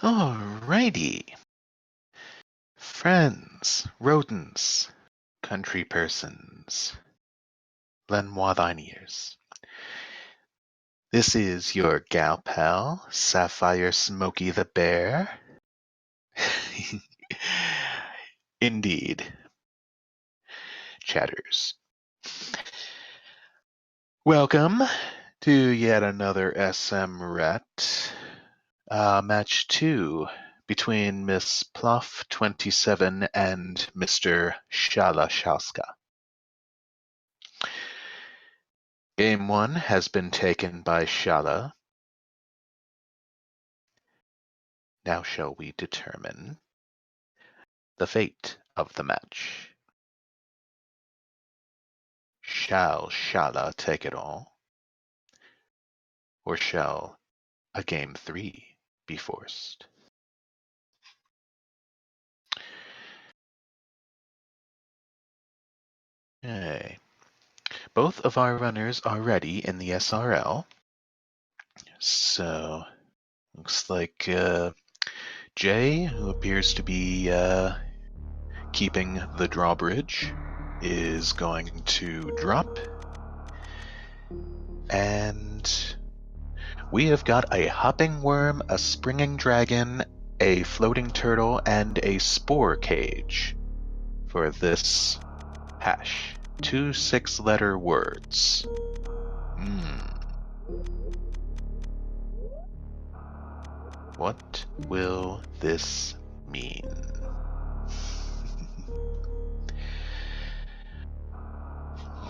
Alrighty. Friends, rodents, country persons, lend moi thine ears. This is your gal pal, Sapphire Smokey the Bear. Indeed. Chatters. Welcome to yet another SMRAT. Match 2 between Miss Plof27 and Mr. Shalashalska. Game 1 has been taken by Shala. Now shall we determine the fate of the match? Shall Shala take it all? Or shall a Game 3 be forced? Okay. Both of our runners are ready in the SRL. So, looks like Jay, who appears to be keeping the drawbridge, is going to drop. And we have got a hopping worm, a springing dragon, a floating turtle, and a spore cage for this hash. 2 6-letter words. What will this mean?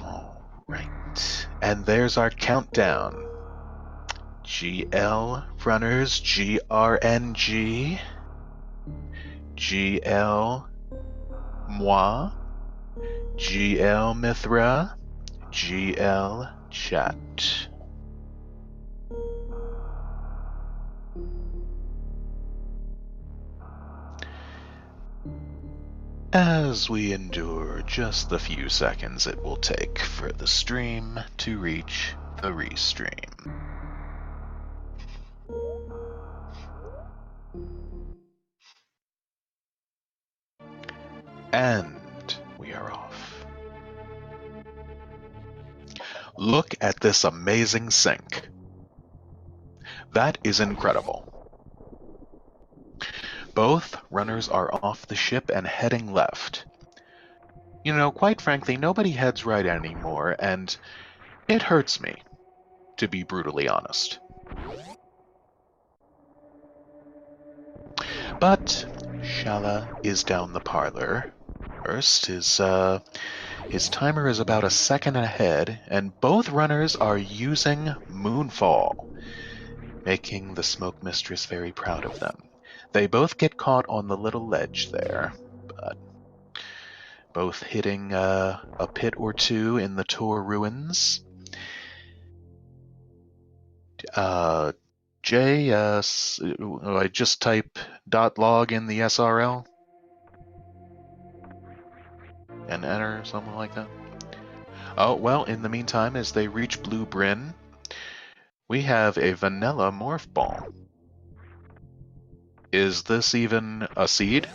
Alright, and there's our countdown. GL runners, GRNG, GL moi, GL Mithra, GL chat. As we endure just the few seconds it will take for the stream to reach the restream. And we are off. Look at this amazing sync. That is incredible. Both runners are off the ship and heading left. You know, quite frankly, nobody heads right anymore, and it hurts me, to be brutally honest. But Shala is down the parlor. First, his timer is about a second ahead, and both runners are using Moonfall, making the Smoke Mistress very proud of them. They both get caught on the little ledge there, but both hitting a pit or two in the Tor ruins. Jay, I just type .log in the SRL and enter, something like that. Oh, well, in the meantime, as they reach Blue Bryn, we have a vanilla morph ball. Is this even a seed?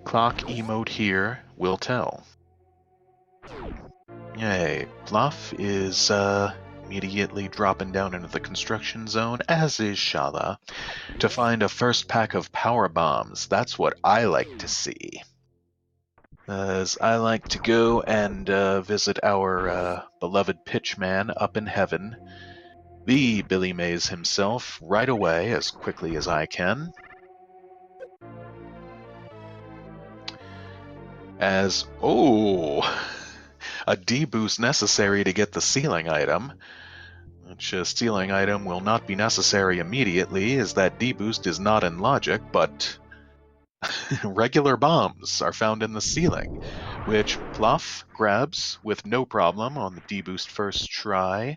Clock emote here will tell. Yay, Plof is immediately dropping down into the construction zone, as is Shala, to find a first pack of power bombs. That's what I like to see. As I like to go and visit our beloved pitchman up in heaven, the Billy Mays himself, right away, as quickly as I can. As, oh, a D-boost necessary to get the sealing item, which sealing item will not be necessary immediately, as that D-boost is not in logic, but regular bombs are found in the ceiling, which Plof grabs with no problem on the D-boost first try,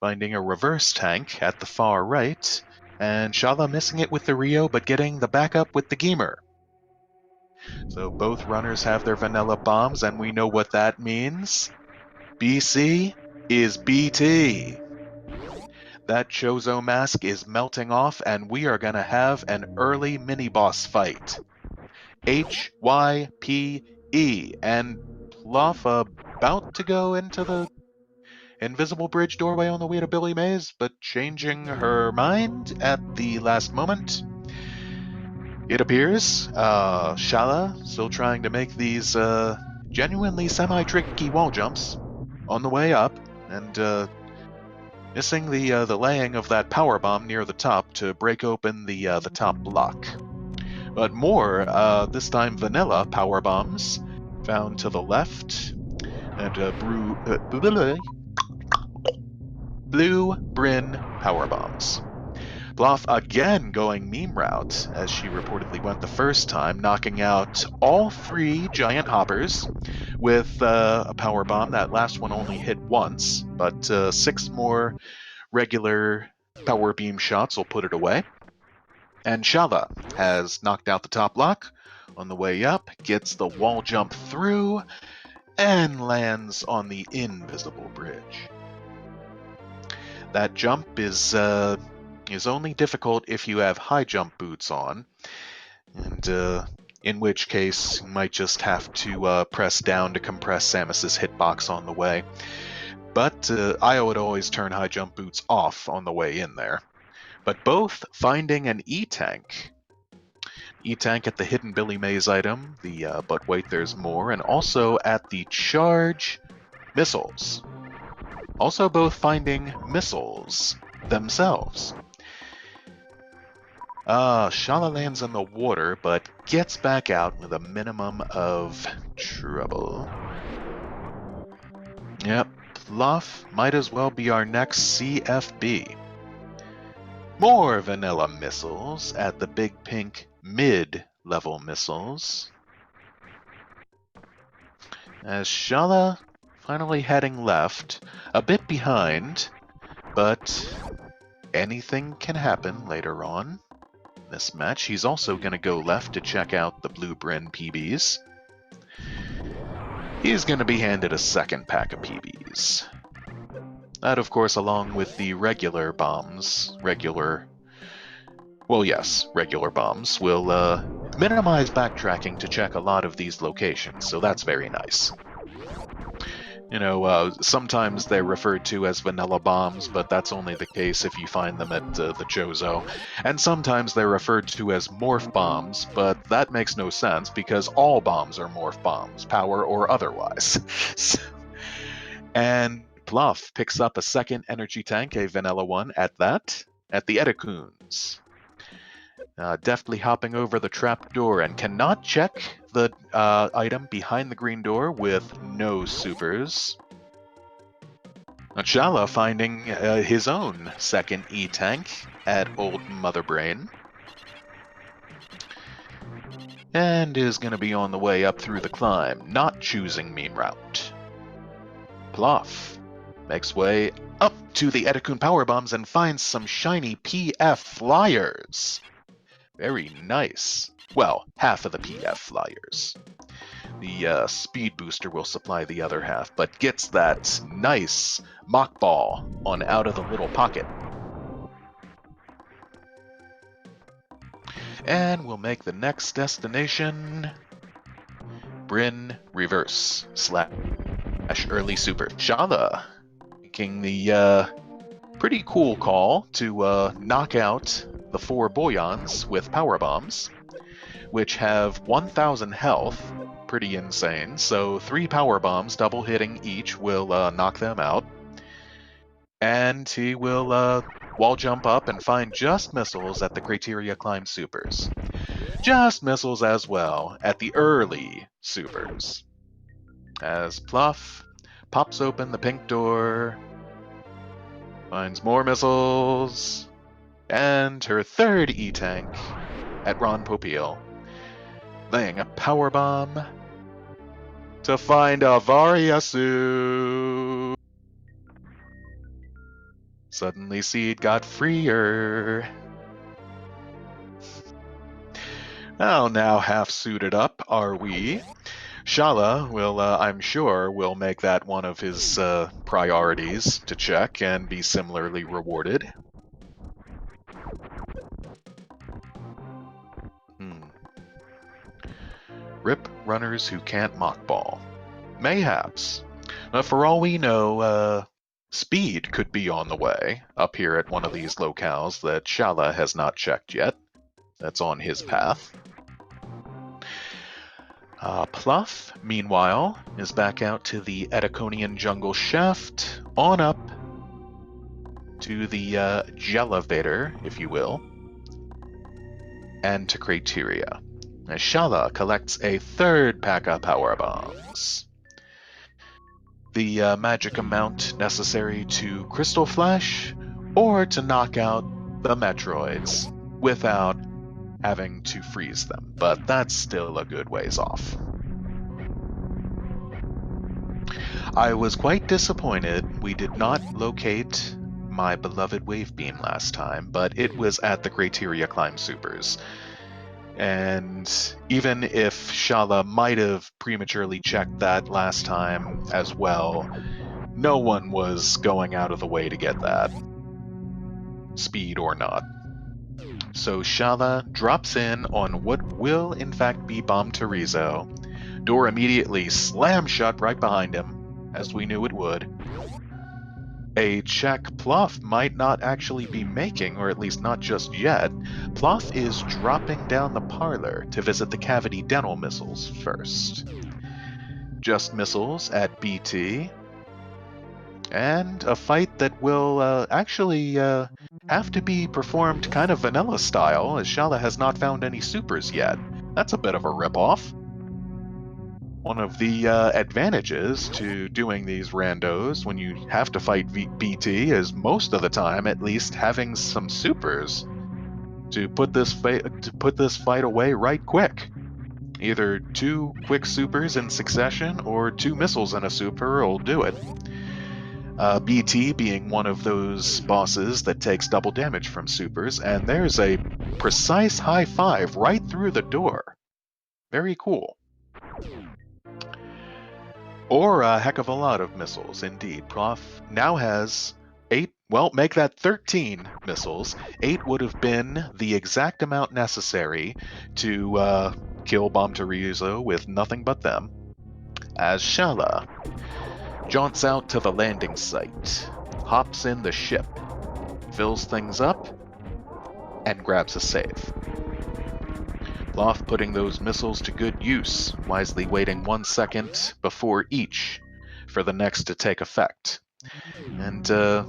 finding a reverse tank at the far right, and Shala missing it with the Rio, but getting the backup with the Gamer. So both runners have their vanilla bombs, and we know what that means. BC, is BT. That Chozo mask is melting off, and we are going to have an early mini-boss fight. HYPE, and Plof about to go into the invisible bridge doorway on the way to Billy Mays, but changing her mind at the last moment. It appears Shala still trying to make these genuinely semi-tricky wall jumps on the way up, and missing the laying of that power bomb near the top to break open the top block. But more, this time vanilla power bombs found to the left, and blue Bryn power bombs. Plof again going meme route, as she reportedly went the first time, knocking out all 3 giant hoppers with a power bomb. That last one only hit once, but 6 more regular power beam shots will put it away. And Shala has knocked out the top block on the way up, gets the wall jump through, and lands on the invisible bridge. That jump is only difficult if you have high jump boots on, and in which case you might just have to press down to compress Samus's hitbox on the way. But I would always turn high jump boots off on the way in there. But both finding an E-Tank. E-Tank at the hidden Billy Mays item, the but wait there's more, and also at the charge missiles. Also both finding missiles themselves. Shala lands in the water, but gets back out with a minimum of trouble. Yep, Plof might as well be our next CFB. More vanilla missiles at the big pink mid-level missiles. As Shala finally heading left, a bit behind, but anything can happen later on. This match, he's also going to go left to check out the Blue Bryn PBs. He's going to be handed a second pack of PBs. That, of course, along with the regular bombs, regular bombs, will minimize backtracking to check a lot of these locations, so that's very nice. You know, sometimes they're referred to as vanilla bombs, but that's only the case if you find them at the Chozo. And sometimes they're referred to as morph bombs, but that makes no sense because all bombs are morph bombs, power or otherwise. And Plof picks up a second energy tank, a vanilla one, at the Edecoons. Deftly hopping over the trap door and cannot check the item behind the green door with no supers. Shala finding his own second E-Tank at Old Mother Brain. And is going to be on the way up through the climb, not choosing meme route. Plof makes way up to the Edecoon power bombs and finds some shiny PF flyers. Very nice. Well, half of the PF flyers. The speed booster will supply the other half, but gets that nice mock ball on out of the little pocket. And we'll make the next destination Bryn Reverse / early super. Shala making the pretty cool call to knock out the 4 Boyons with power bombs, which have 1,000 health. Pretty insane. So 3 power bombs, double hitting each, will knock them out. And he will wall jump up and find just missiles at the Criteria Climb supers. Just missiles as well at the early supers. As Plof pops open the pink door, finds more missiles, and her third E-Tank at Ron Popeil, laying a power bomb to find a Variasu. Suddenly Seed got freer. Oh, now half suited up are we. Shala will, I'm sure, will make that one of his priorities to check and be similarly rewarded. Rip runners who can't mockball. Mayhaps. For all we know, Speed could be on the way up here at one of these locales that Shala has not checked yet. That's on his path. Plof, meanwhile, is back out to the Ediconian jungle shaft, on up to the Jellevator, if you will, and to Crateria. As Shala collects a third pack of power bombs. The magic amount necessary to Crystal Flash, or to knock out the Metroids without having to freeze them, but that's still a good ways off. I was quite disappointed we did not locate my beloved Wave Beam last time, but it was at the Crateria Climb Supers. And even if Shala might have prematurely checked that last time as well, no one was going out of the way to get that, speed or not. So Shala drops in on what will in fact be Bomb Terizo. Door immediately slams shut right behind him, as we knew it would. A check Plof might not actually be making, or at least not just yet. Plof is dropping down the parlor to visit the cavity dental missiles first. Just missiles at BT. And a fight that will actually have to be performed kind of vanilla style, as Shala has not found any supers yet. That's a bit of a ripoff. One of the advantages to doing these randos when you have to fight BT is most of the time, at least, having some supers to put this fight away right quick. Either 2 quick supers in succession or 2 missiles in a super will do it. BT being one of those bosses that takes double damage from supers, and there's a precise high five right through the door. Very cool. Or a heck of a lot of missiles, indeed. Plof now has 8, well, make that 13 missiles. 8 would have been the exact amount necessary to kill Bomb Terizo with nothing but them. As Shala jaunts out to the landing site, hops in the ship, fills things up, and grabs a save. Plof putting those missiles to good use, wisely waiting 1 second before each for the next to take effect. And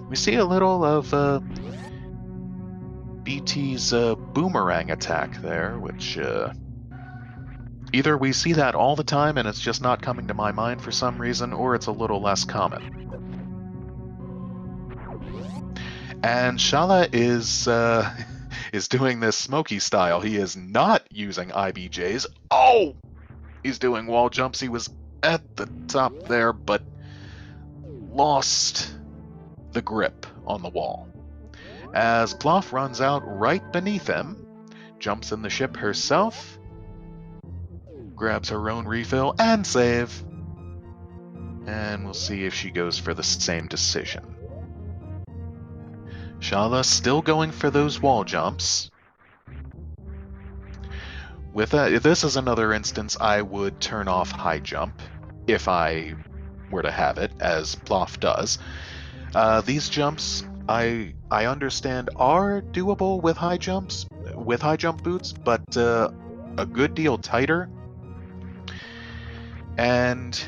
we see a little of BT's boomerang attack there, which either we see that all the time and it's just not coming to my mind for some reason, or it's a little less common. And Shala is doing this smoky style. He is not using IBJs. Oh! He's doing wall jumps. He was at the top there, but lost the grip on the wall. As Plof runs out right beneath him, jumps in the ship herself, grabs her own refill and save. And we'll see if she goes for the same decision. Shala still going for those wall jumps. With that, this is another instance I would turn off high jump if I were to have it, as Plof does. These jumps, I understand, are doable with high jumps, with high jump boots, but a good deal tighter. And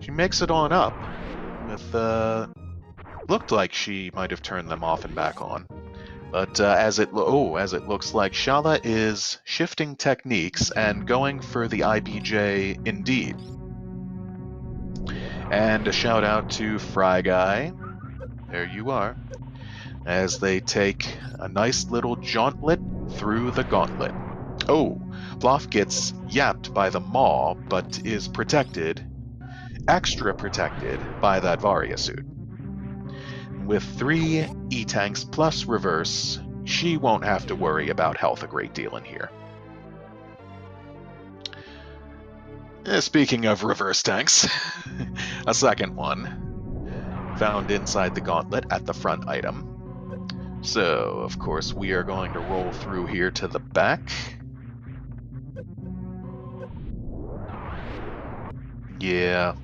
she makes it on up with looked like she might have turned them off and back on. But as it looks like Shala is shifting techniques and going for the IBJ indeed. And a shout out to Fry Guy. There you are. As they take a nice little jauntlet through the gauntlet. Oh, Plof gets yapped by the maw, but is protected, extra protected, by that Varia suit. With 3 E-tanks plus reverse, she won't have to worry about health a great deal in here. Speaking of reverse tanks, a second one found inside the gauntlet at the front item. So, of course, we are going to roll through here to the back. Yeah,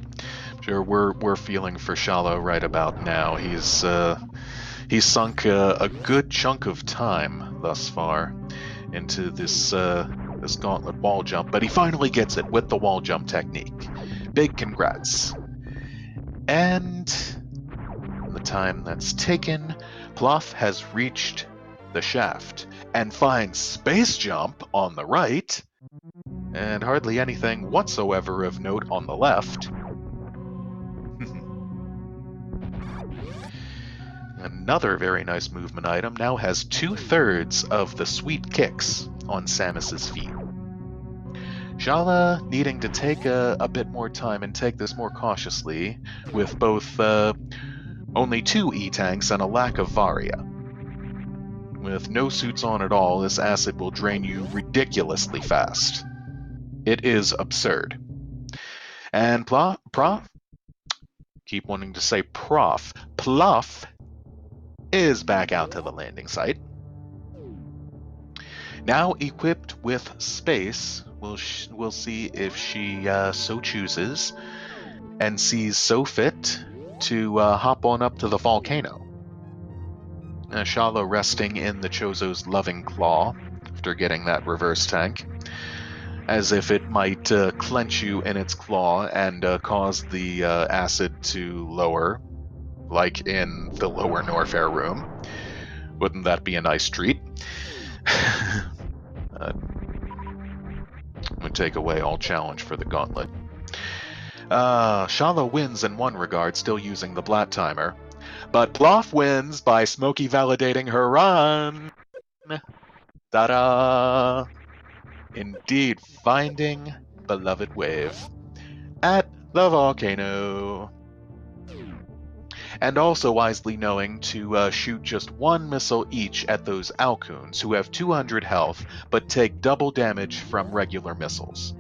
sure, we're feeling for Shala right about now. He's sunk a good chunk of time thus far into this gauntlet wall jump, but he finally gets it with the wall jump technique. Big congrats. And in the time that's taken, Plof has reached the shaft and finds space jump on the right, and hardly anything whatsoever of note on the left. Another very nice movement item now has 2/3 of the sweet kicks on Samus's feet. Shala needing to take a bit more time and take this more cautiously, with both only 2 E-tanks and a lack of Varia. With no suits on at all, this acid will drain you ridiculously fast. It is absurd. And Prof? Keep wanting to say Prof. Plof is back out to the landing site. Now equipped with space, we'll see if she so chooses and sees so fit to hop on up to the volcano. Shala resting in the Chozo's loving claw after getting that reverse tank, as if it might clench you in its claw and cause the acid to lower, like in the lower Norfair room. Wouldn't that be a nice treat? Would take away all challenge for the gauntlet. Shala wins in one regard, still using the Blat timer, but Plof wins by Smokey validating her run. Ta-da! Indeed, finding beloved wave at the volcano. And also wisely knowing to shoot just 1 missile each at those Alcoons, who have 200 health, but take double damage from regular missiles.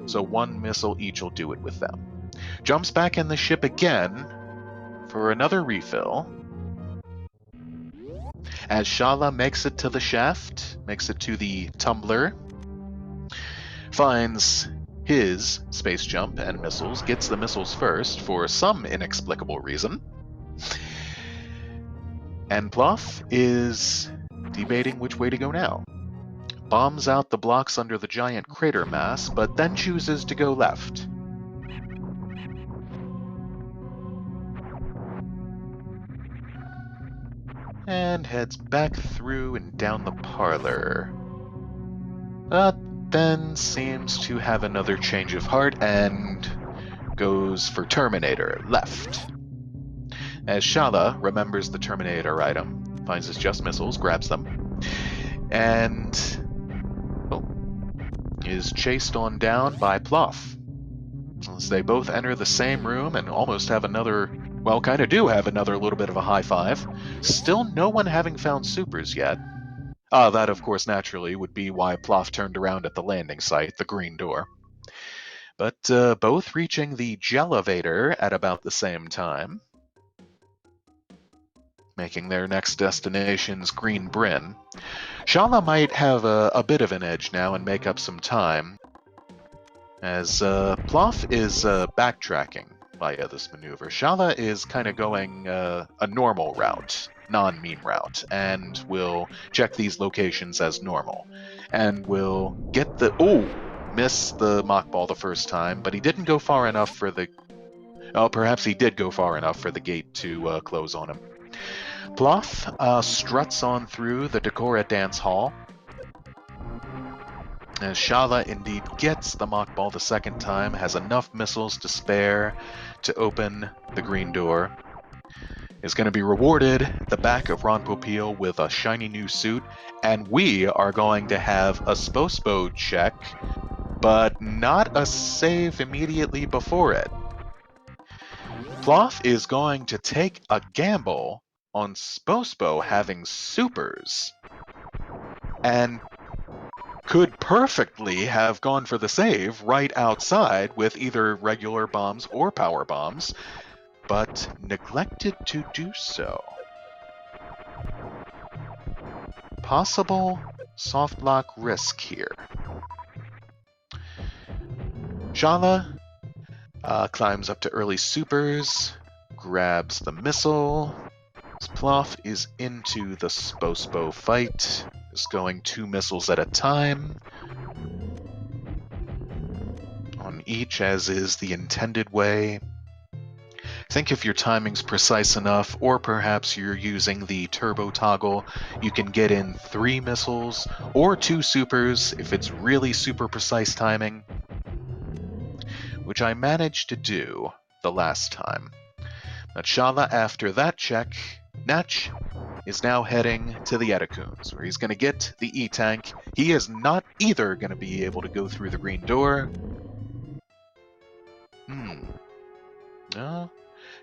So 1 missile each will do it with them. Jumps back in the ship again for another refill. As Shala makes it to the shaft, makes it to the tumbler, finds his space jump and missiles, gets the missiles first for some inexplicable reason. And Plof is debating which way to go now. Bombs out the blocks under the giant crater mass, but then chooses to go left. And heads back through and down the parlor. But then seems to have another change of heart and goes for Terminator, left. As Shala remembers the Terminator item, finds it's just missiles, grabs them, and is chased on down by Plof. As they both enter the same room and almost have another, well, kind of do have another little bit of a high five. Still no one having found supers yet. That, of course, naturally would be why Plof turned around at the landing site, the green door. But both reaching the Jellevator at about the same time, making their next destinations Green Bryn. Shala might have a bit of an edge now and make up some time, as Plof is backtracking via this maneuver. Shala is kind of going a normal route, non-meme route, and will check these locations as normal, and will get the... miss the mock ball the first time, but he didn't go far enough for the... perhaps he did go far enough for the gate to close on him. Plof struts on through the Decora Dance Hall, as Shala indeed gets the mock ball the second time, has enough missiles to spare to open the green door, is going to be rewarded at the back of Ron Popeil with a shiny new suit, and we are going to have a Spospo check, but not a save immediately before it. Plof is going to take a gamble on Spospo having supers, and could perfectly have gone for the save right outside with either regular bombs or power bombs, but neglected to do so. Possible soft lock risk here. Shala climbs up to early supers, grabs the missile. Plof is into the Spospo fight, is going 2 missiles at a time on each, as is the intended way. Think if your timing's precise enough, or perhaps you're using the turbo toggle, you can get in 3 missiles or 2 supers if it's really super precise timing, which I managed to do the last time. But Shala, after that check, Natch is now heading to the Etacoons, where he's going to get the E-Tank. He is not either going to be able to go through the green door.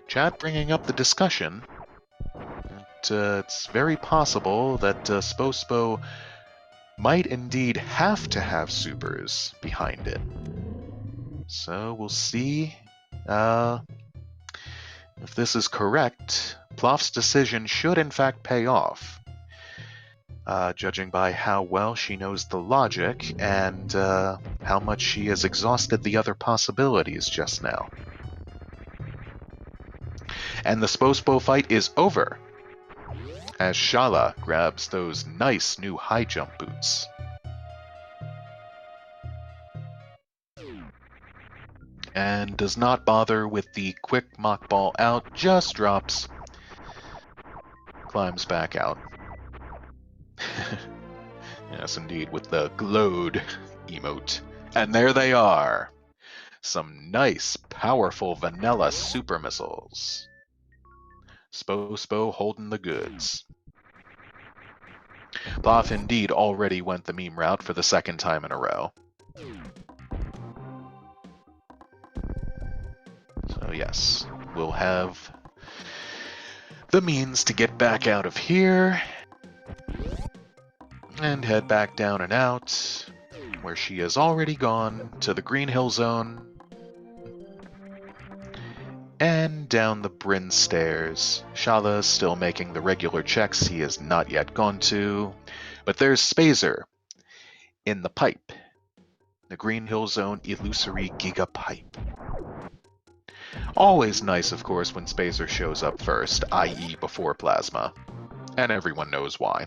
Chat bringing up the discussion. It's very possible that Spospo might indeed have to have supers behind it. So we'll see if this is correct. Plof's decision should in fact pay off, judging by how well she knows the logic and how much she has exhausted the other possibilities just now. And the Spospo fight is over, as Shala grabs those nice new high jump boots. And does not bother with the quick mock ball out, just drops, climbs back out. Yes, indeed, with the glowed emote. And there they are. Some nice, powerful vanilla super missiles. Spospo holding the goods. Plof indeed already went the meme route for the 2nd time in a row. So yes, we'll have the means to get back out of here and head back down and out, where she has already gone to the Green Hill Zone and down the Bryn stairs. Shala is still making the regular checks he has not yet gone to, but there's Spazer in the pipe, the Green Hill Zone illusory Giga Pipe. Always nice, of course, when Spazer shows up first, i.e. before Plasma, and everyone knows why.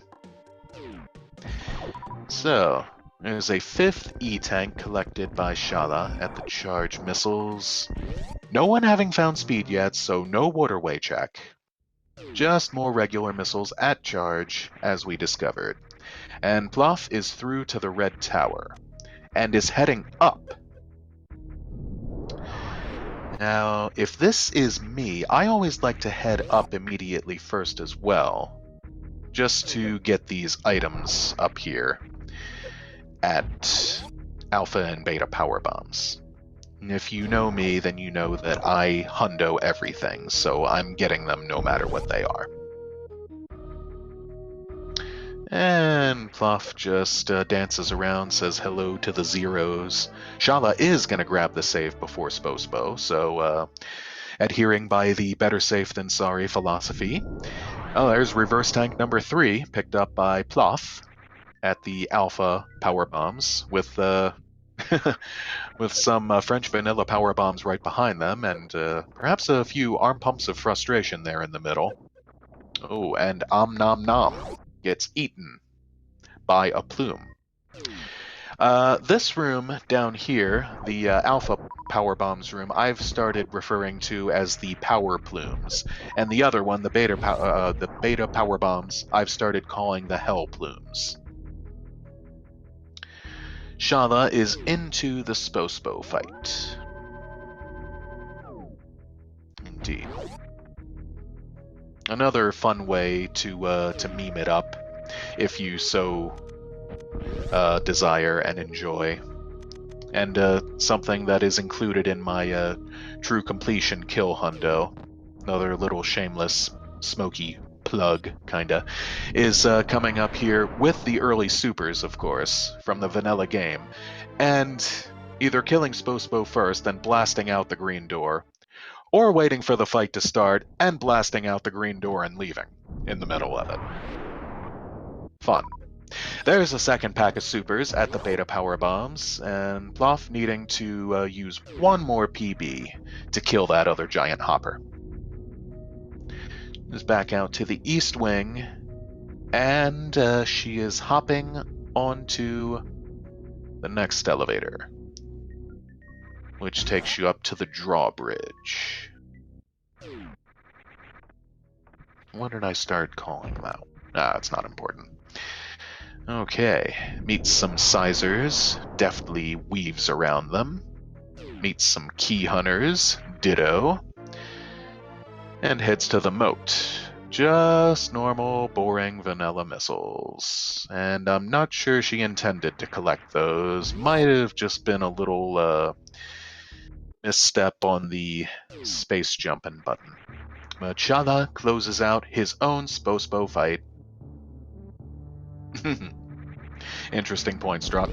So, there's a 5th E-Tank collected by Shala at the charge missiles. No one having found speed yet, so no waterway check. Just more regular missiles at charge, as we discovered. And Plof is through to the red tower, and is heading up. Now, if this is me, I always like to head up immediately first as well, just to get these items up here at Alpha and Beta power bombs. And if you know me, then you know that I hundo everything, so I'm getting them no matter what they are. And Plof just dances around, says hello to the zeros. Shala is going to grab the save before Spospo, so adhering by the better safe than sorry philosophy. Oh, there's reverse tank number 3, picked up by Plof at the Alpha power bombs, with with some French vanilla power bombs right behind them, and perhaps a few arm pumps of frustration there in the middle. Oh, and Nom Nom gets eaten by a plume. This room down here, the Alpha power bombs room, I've started referring to as the power plumes, and the other one, the beta power bombs, I've started calling the hell plumes. Shala is into the Spospo fight. Indeed. Another fun way to meme it up, if you so desire and enjoy. And something that is included in my true completion kill hundo. Another little shameless, smoky plug, kinda, is coming up here with the early supers, of course, from the vanilla game, and either killing Spospo first and blasting out the green door, or waiting for the fight to start and blasting out the green door and leaving in the middle of it. Fun. There's a second pack of supers at the beta power bombs, and Plof needing to use one more PB to kill that other giant hopper. Is back out to the east wing, and she is hopping onto the next elevator, which takes you up to the drawbridge. What did I start calling that? It's not important. Okay, meets some sizers, deftly weaves around them. Meets some key hunters, ditto. And heads to the moat. Just normal, boring vanilla missiles. And I'm not sure she intended to collect those. Might have just been a little misstep on the space jumping button. But Shala closes out his own Spospo fight. Interesting points drop.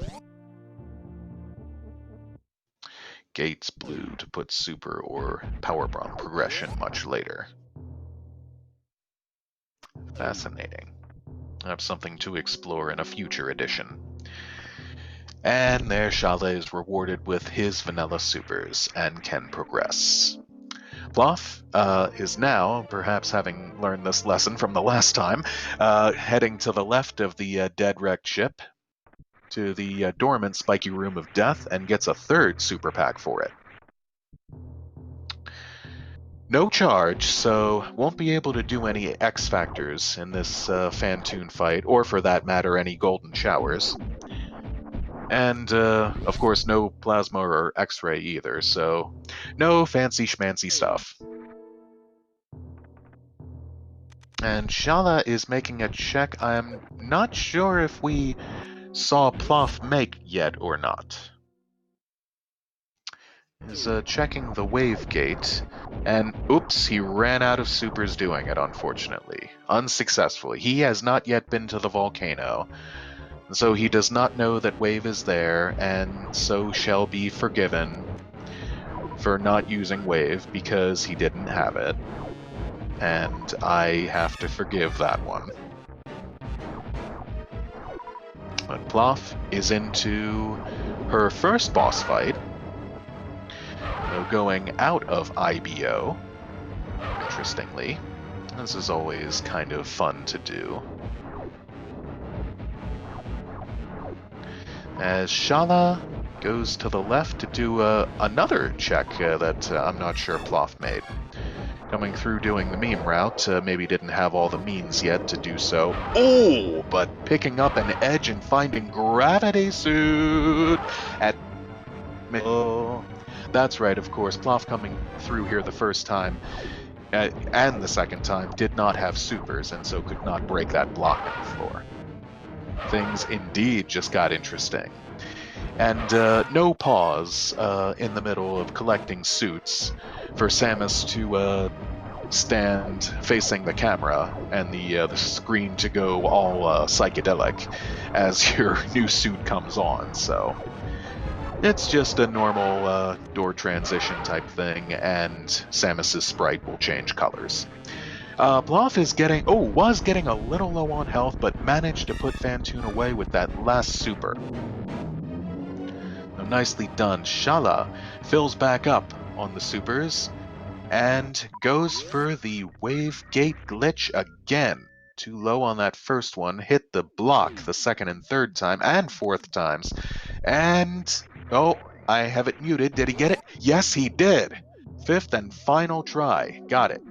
Gates blue to put super or power bomb progression much later. Fascinating. I have something to explore in a future edition. And there Shala is rewarded with his vanilla supers and can progress. Plof is now, perhaps having learned this lesson from the last time, heading to the left of the dead wrecked ship to the dormant spiky room of death and gets a third super pack for it. No charge, so won't be able to do any X factors in this Fantoon fight, or for that matter, any golden showers. And, of course, no plasma or X-ray either, so no fancy schmancy stuff. And Shala is making a check I'm not sure if we saw Plof make yet or not. Is checking the wave gate, and oops, he ran out of supers doing it, unfortunately. Unsuccessfully. He has not yet been to the volcano, so he does not know that wave is there, and so shall be forgiven for not using wave because he didn't have it. And I have to forgive that one. But Plof is into her first boss fight, going out of IBO, interestingly. This is always kind of fun to do. As Shala goes to the left to do another check that I'm not sure Plof made. Coming through doing the meme route, maybe didn't have all the means yet to do so. Oh, but picking up an edge and finding gravity suit at... Oh, that's right, of course. Plof coming through here the first time and the second time did not have supers, and so could not break that block in the floor. Things indeed just got interesting. And no pause in the middle of collecting suits for Samus to stand facing the camera and the screen to go all psychedelic as your new suit comes on. So it's just a normal door transition type thing, and Samus's sprite will change colors. Plof is was getting a little low on health, but managed to put Fantoon away with that last super. So nicely done. Shala fills back up on the supers and goes for the wave gate glitch again. Too low on that first one, hit the block the second and third time, and fourth times. And, oh, I have it muted. Did he get it? Yes, he did. Fifth and final try. Got it.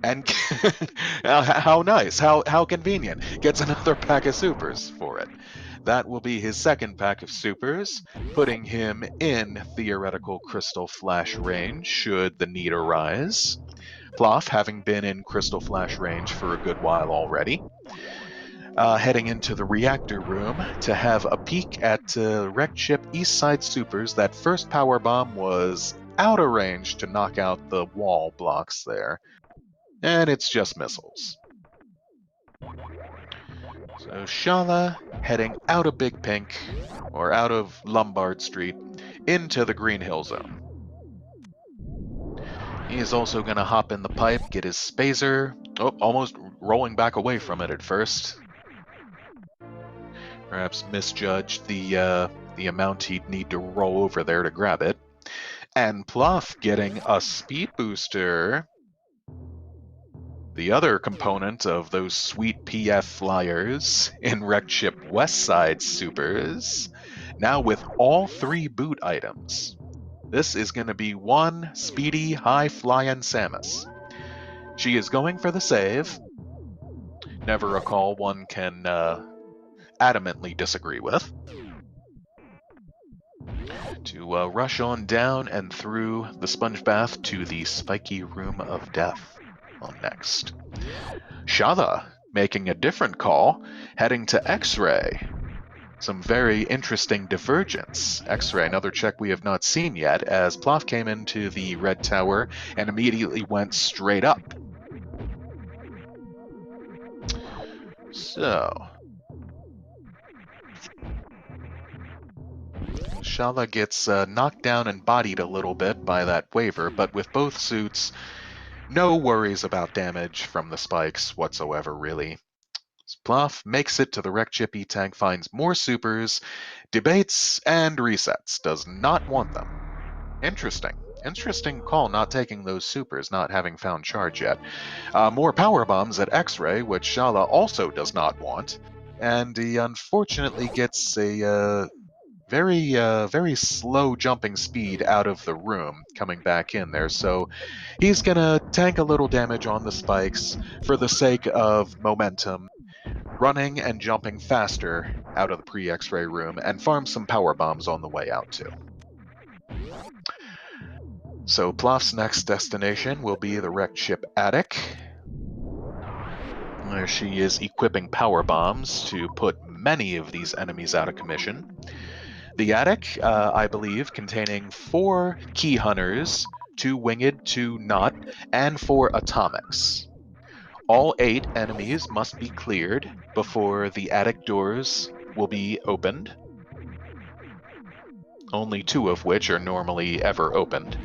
And how nice, how convenient. Gets another pack of supers for it. That will be his second pack of supers, putting him in theoretical Crystal Flash range should the need arise. Plof, having been in Crystal Flash range for a good while already, heading into the reactor room to have a peek at wrecked ship Eastside Supers. That first power bomb was out of range to knock out the wall blocks there. and it's just missiles. So Shala heading out of Big Pink, or out of Lombard Street, into the Green Hill Zone. He is also going to hop in the pipe, get his spazer. Oh, almost rolling back away from it at first. Perhaps misjudged the amount he'd need to roll over there to grab it. And Plof getting a speed booster. The other component of those sweet PF flyers in Wrecked Ship Westside Supers. Now with all 3 boot items. This is going to be one speedy, high-flying Samus. She is going for the save. Never a call one can adamantly disagree with. To rush on down and through the sponge bath to the spiky room of death on next. Shala making a different call, heading to X-Ray. Some very interesting divergence. X-Ray, another check we have not seen yet, as Plof came into the red tower and immediately went straight up. So Shala gets knocked down and bodied a little bit by that waver, but with both suits, no worries about damage from the spikes whatsoever, really. Plof makes it to the wrecked ship E-Tank, finds more supers, debates, and resets. Does not want them. Interesting. Interesting call not taking those supers, not having found charge yet. More power bombs at X-Ray, which Shala also does not want. And he unfortunately gets a very slow jumping speed out of the room coming back in there. So he's going to tank a little damage on the spikes for the sake of momentum, running and jumping faster out of the pre-X-ray room, and farm some power bombs on the way out too. So Plof's next destination will be the wrecked ship Attic, where she is equipping power bombs to put many of these enemies out of commission. The Attic, I believe, containing 4 key hunters, 2 winged, 2 not, and 4 atomics. All 8 enemies must be cleared before the attic doors will be opened, only 2 of which are normally ever opened.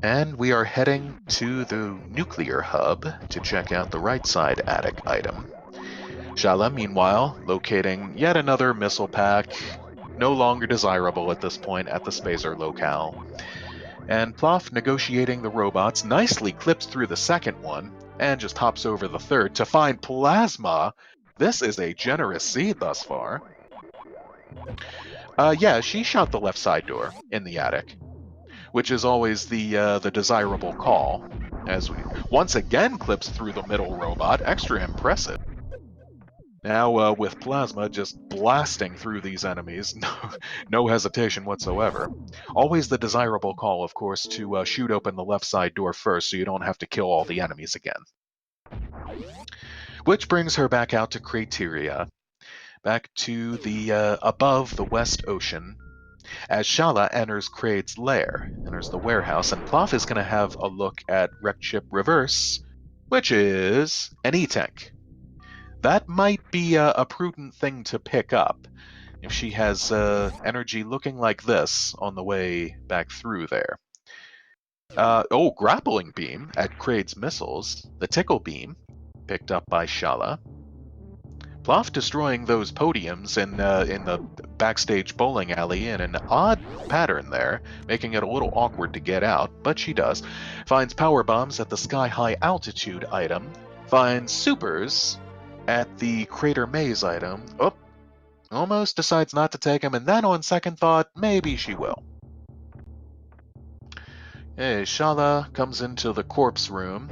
And we are heading to the nuclear hub to check out the right side attic item. Shala, meanwhile, locating yet another missile pack, no longer desirable at this point at the spacer locale. And Plof, negotiating the robots, nicely clips through the second one, and just hops over the third to find Plasma. This is a generous seed thus far. Yeah, she shot the left side door in the attic, which is always the desirable call, as we once again clips through the middle robot. Extra impressive. Now, with Plasma just blasting through these enemies, no hesitation whatsoever. Always the desirable call, of course, to shoot open the left side door first so you don't have to kill all the enemies again. Which brings her back out to Crateria, back to the above the West Ocean, as Shala enters Kraid's lair, enters the warehouse, and Plof is going to have a look at Wrecked Ship Reverse, which is an E-Tank. That might be a prudent thing to pick up if she has energy looking like this on the way back through there. Oh, Grappling Beam at Kraid's missiles. The Tickle Beam, picked up by Shala. Plof destroying those podiums in the backstage bowling alley in an odd pattern there, making it a little awkward to get out, but she does. Finds power bombs at the sky-high altitude item. Finds supers at the Crater Maze item. Oh, almost decides not to take him, and then on second thought, maybe she will. Hey, Shala comes into the corpse room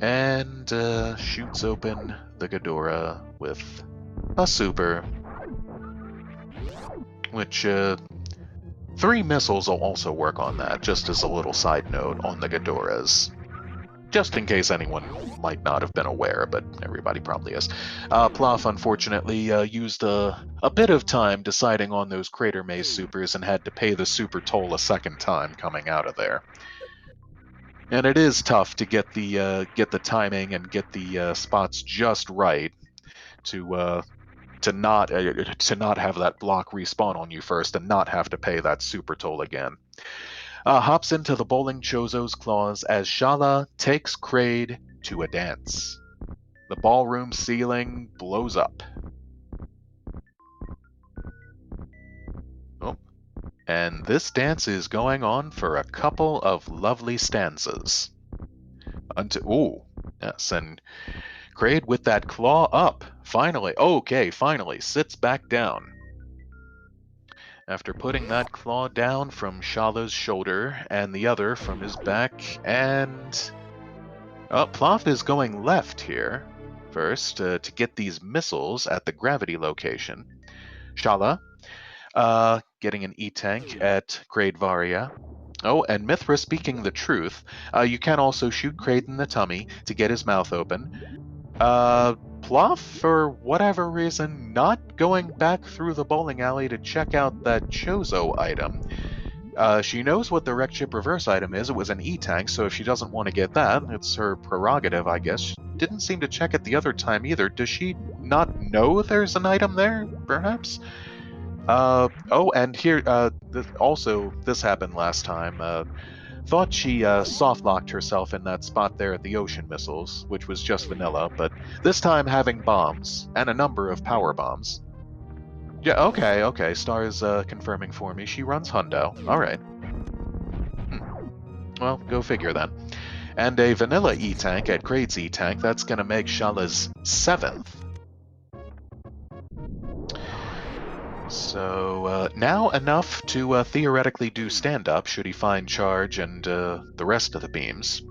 and shoots open the Ghidorah with a super, which 3 missiles will also work on that, just as a little side note on the Ghidorahs. Just in case anyone might not have been aware, but everybody probably is. Plof, unfortunately, used a bit of time deciding on those Crater Maze supers and had to pay the super toll a second time coming out of there. And it is tough to get the timing and get the spots just right to not have that block respawn on you first and not have to pay that super toll again. Hops into the bowling Chozo's claws as Shala takes Kraid to a dance. The ballroom ceiling blows up. Oh, and this dance is going on for a couple of lovely stanzas. Ooh, yes, and Kraid with that claw up, finally, sits back down. After putting that claw down from Shala's shoulder and the other from his back, and... Plof is going left here, first, to get these missiles at the gravity location. Shala, getting an E-tank at Kraid Varia. Oh, and Mithra speaking the truth. You can also shoot Kraid in the tummy to get his mouth open. Plof, for whatever reason, not going back through the bowling alley to check out that Chozo item. She knows what the wreck chip reverse item is. It was an E-tank, so if she doesn't want to get that, it's her prerogative, I guess. She didn't seem to check it the other time either. Does she not know there's an item there, perhaps? Oh, and here, this happened last time. Thought she soft-locked herself in that spot there at the ocean missiles, which was just vanilla, but this time having bombs, and a number of power bombs. Yeah, okay, Star's confirming for me. She runs Hundo. Alright. Well, go figure then. And a vanilla E-tank at Kraid's E-tank, that's gonna make Shala's 7th. So, now enough to theoretically do stand-up should he find charge and the rest of the beams.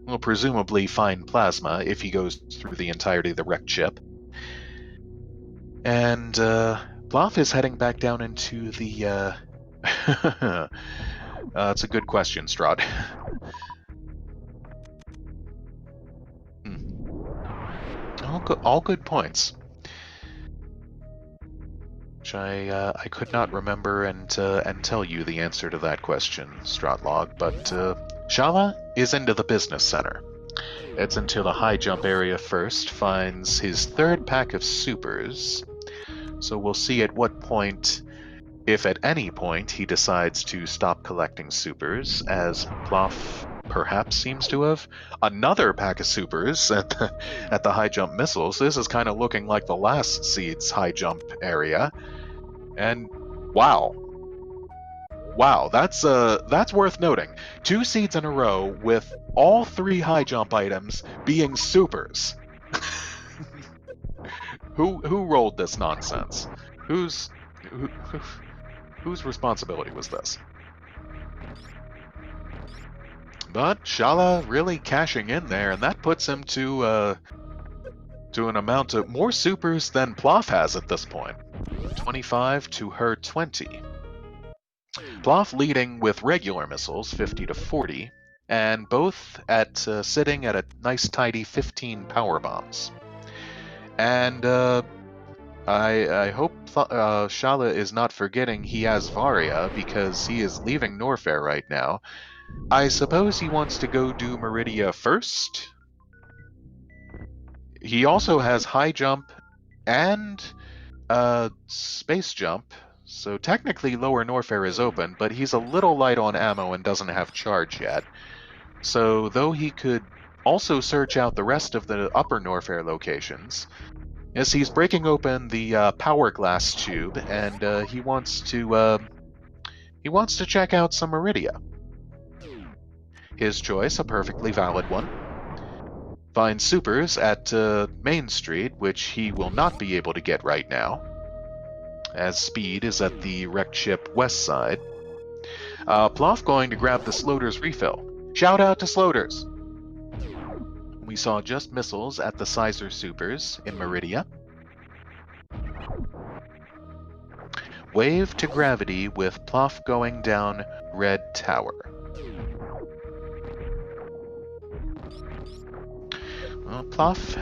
We'll presumably find plasma if he goes through the entirety of the wrecked ship. And Plof is heading back down into the... That's a good question, Strahd. All good points. Which I could not remember and tell you the answer to that question, Stratlog, but Shala is into the business center. Heads into the high jump area first, finds his 3rd pack of supers, so we'll see at what point, if at any point, he decides to stop collecting supers, as Plof perhaps seems to have. Another pack of supers at the high jump missiles. This is kind of looking like the last seed's high jump area. And wow, that's worth noting. 2 seeds in a row with all 3 high jump items being supers. Who rolled this nonsense? Whose responsibility was this? But Shala really cashing in there, and that puts him to an amount of more supers than Plof has at this point. 25 to her 20. Plof leading with regular missiles, 50 to 40, and both at sitting at a nice tidy 15 power bombs. And I hope Shala is not forgetting he has Varia, because he is leaving Norfair right now. I suppose he wants to go do Meridia first? He also has high jump and space jump, so technically lower Norfair is open, but he's a little light on ammo and doesn't have charge yet. So though he could also search out the rest of the upper Norfair locations, as he's breaking open the power glass tube, and he wants to check out some Meridia. His choice, a perfectly valid one. Finds supers at Main Street, which he will not be able to get right now, as speed is at the wrecked ship west side. Plof going to grab the Sloater's refill. Shout out to Sloaters! We saw just missiles at the Sizer supers in Meridia. Wave to gravity with Plof going down Red Tower. Plof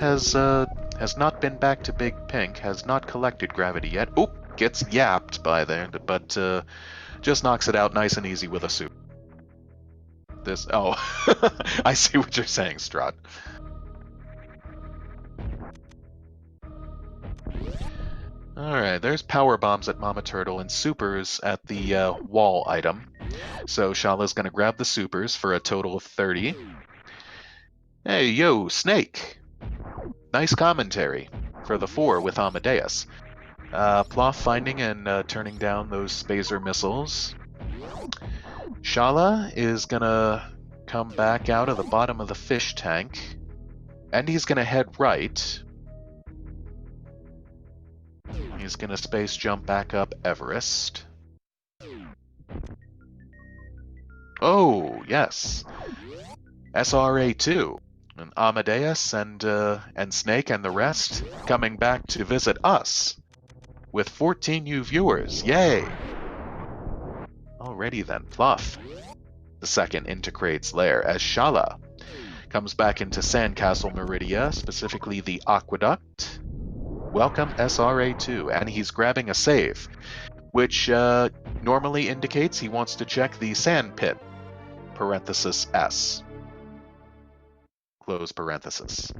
has not been back to Big Pink, has not collected gravity yet. Oop, gets yapped by there, but just knocks it out nice and easy with a super. this... Oh, I see what you're saying, Strahd. Alright, there's power bombs at Mama Turtle and supers at the wall item. So Shala's gonna grab the supers for a total of 30. Hey, yo, Snake! Nice commentary for the 4 with Amadeus. Plof finding and turning down those Spazer missiles. Shala is gonna come back out of the bottom of the fish tank, and he's gonna head right. He's gonna space jump back up Everest. Oh, yes. SRA2. And Amadeus and Snake and the rest coming back to visit us with 14 new viewers. Yay! Alrighty then, Plof. The second into Kraid's lair as Shala comes back into Sandcastle Meridia, specifically the Aqueduct. Welcome SRA2, and he's grabbing a save, which normally indicates he wants to check the sand pit, parenthesis S. Close parenthesis.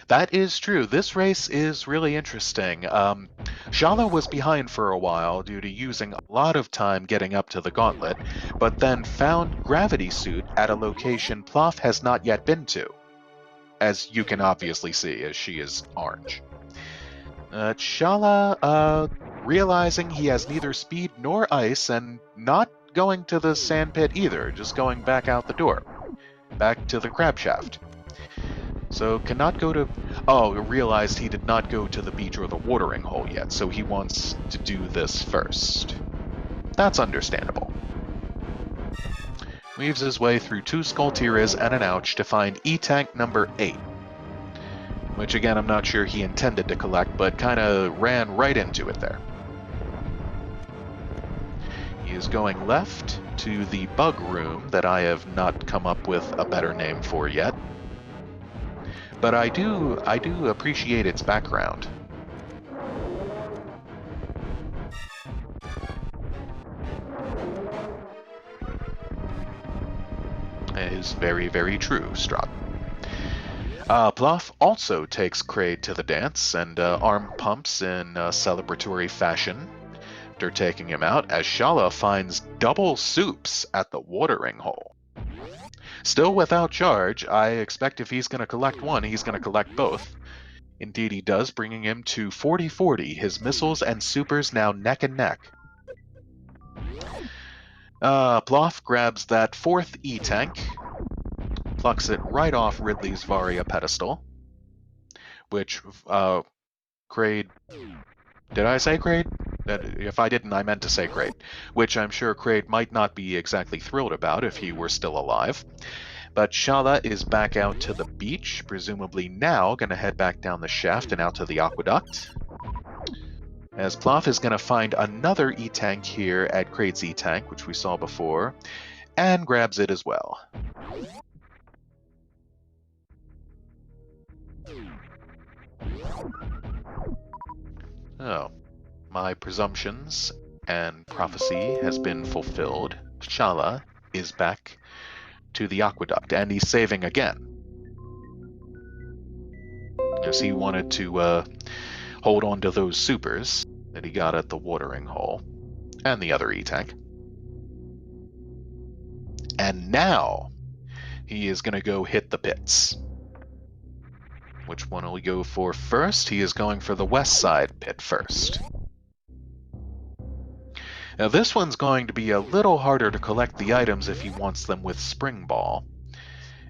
That is true. This race is really interesting. Shala was behind for a while due to using a lot of time getting up to the gauntlet, but then found Gravity Suit at a location Plof has not yet been to, as you can obviously see, as she is orange. Shala, realizing he has neither speed nor ice, and not going to the sand pit either, just going back out the door. Back to the crab shaft. So cannot go to... Oh, realized he did not go to the beach or the watering hole yet, so he wants to do this first. That's understandable. Weaves his way through 2 Skulltiras and an Ouch to find E-Tank number 8. Which again, I'm not sure he intended to collect, but kinda ran right into it there. He is going left to the bug room that I have not come up with a better name for yet. But I do appreciate its background. It is very, very true, Strahd. Plof also takes Kraid to the dance and arm pumps in celebratory fashion after taking him out, as Shala finds double soups at the watering hole. Still without charge, I expect if he's going to collect one, he's going to collect both. Indeed he does, bringing him to 40-40, his missiles and supers now neck and neck. Plof grabs that 4th E-Tank, plucks it right off Ridley's Varia pedestal, which, Kraid... Did I say Kraid? If I didn't, I meant to say Kraid, which I'm sure Kraid might not be exactly thrilled about if he were still alive. But Shala is back out to the beach, presumably now going to head back down the shaft and out to the aqueduct. As Plof is going to find another E-Tank here at Kraid's E-Tank, which we saw before, and grabs it as well. Oh, my presumptions and prophecy has been fulfilled. Shala is back to the aqueduct, and he's saving again. As he wanted to hold on to those supers that he got at the watering hole, and the other E-Tank. And now, he is going to go hit the pits. Which one will he go for first? He is going for the west side pit first. Now this one's going to be a little harder to collect the items if he wants them with Spring Ball.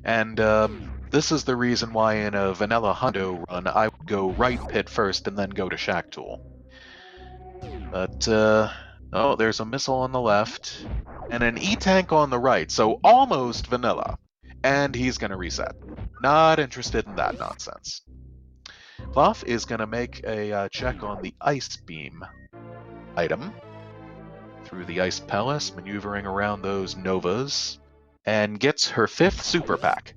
And this is the reason why in a vanilla Hundo run I would go right pit first and then go to Shack Tool. But, oh, there's a missile on the left, and an E-Tank on the right, so almost vanilla. And he's going to reset. Not interested in that nonsense. Plof is going to make a check on the Ice Beam item through the Ice Palace, maneuvering around those Novas, and gets her 5th super pack.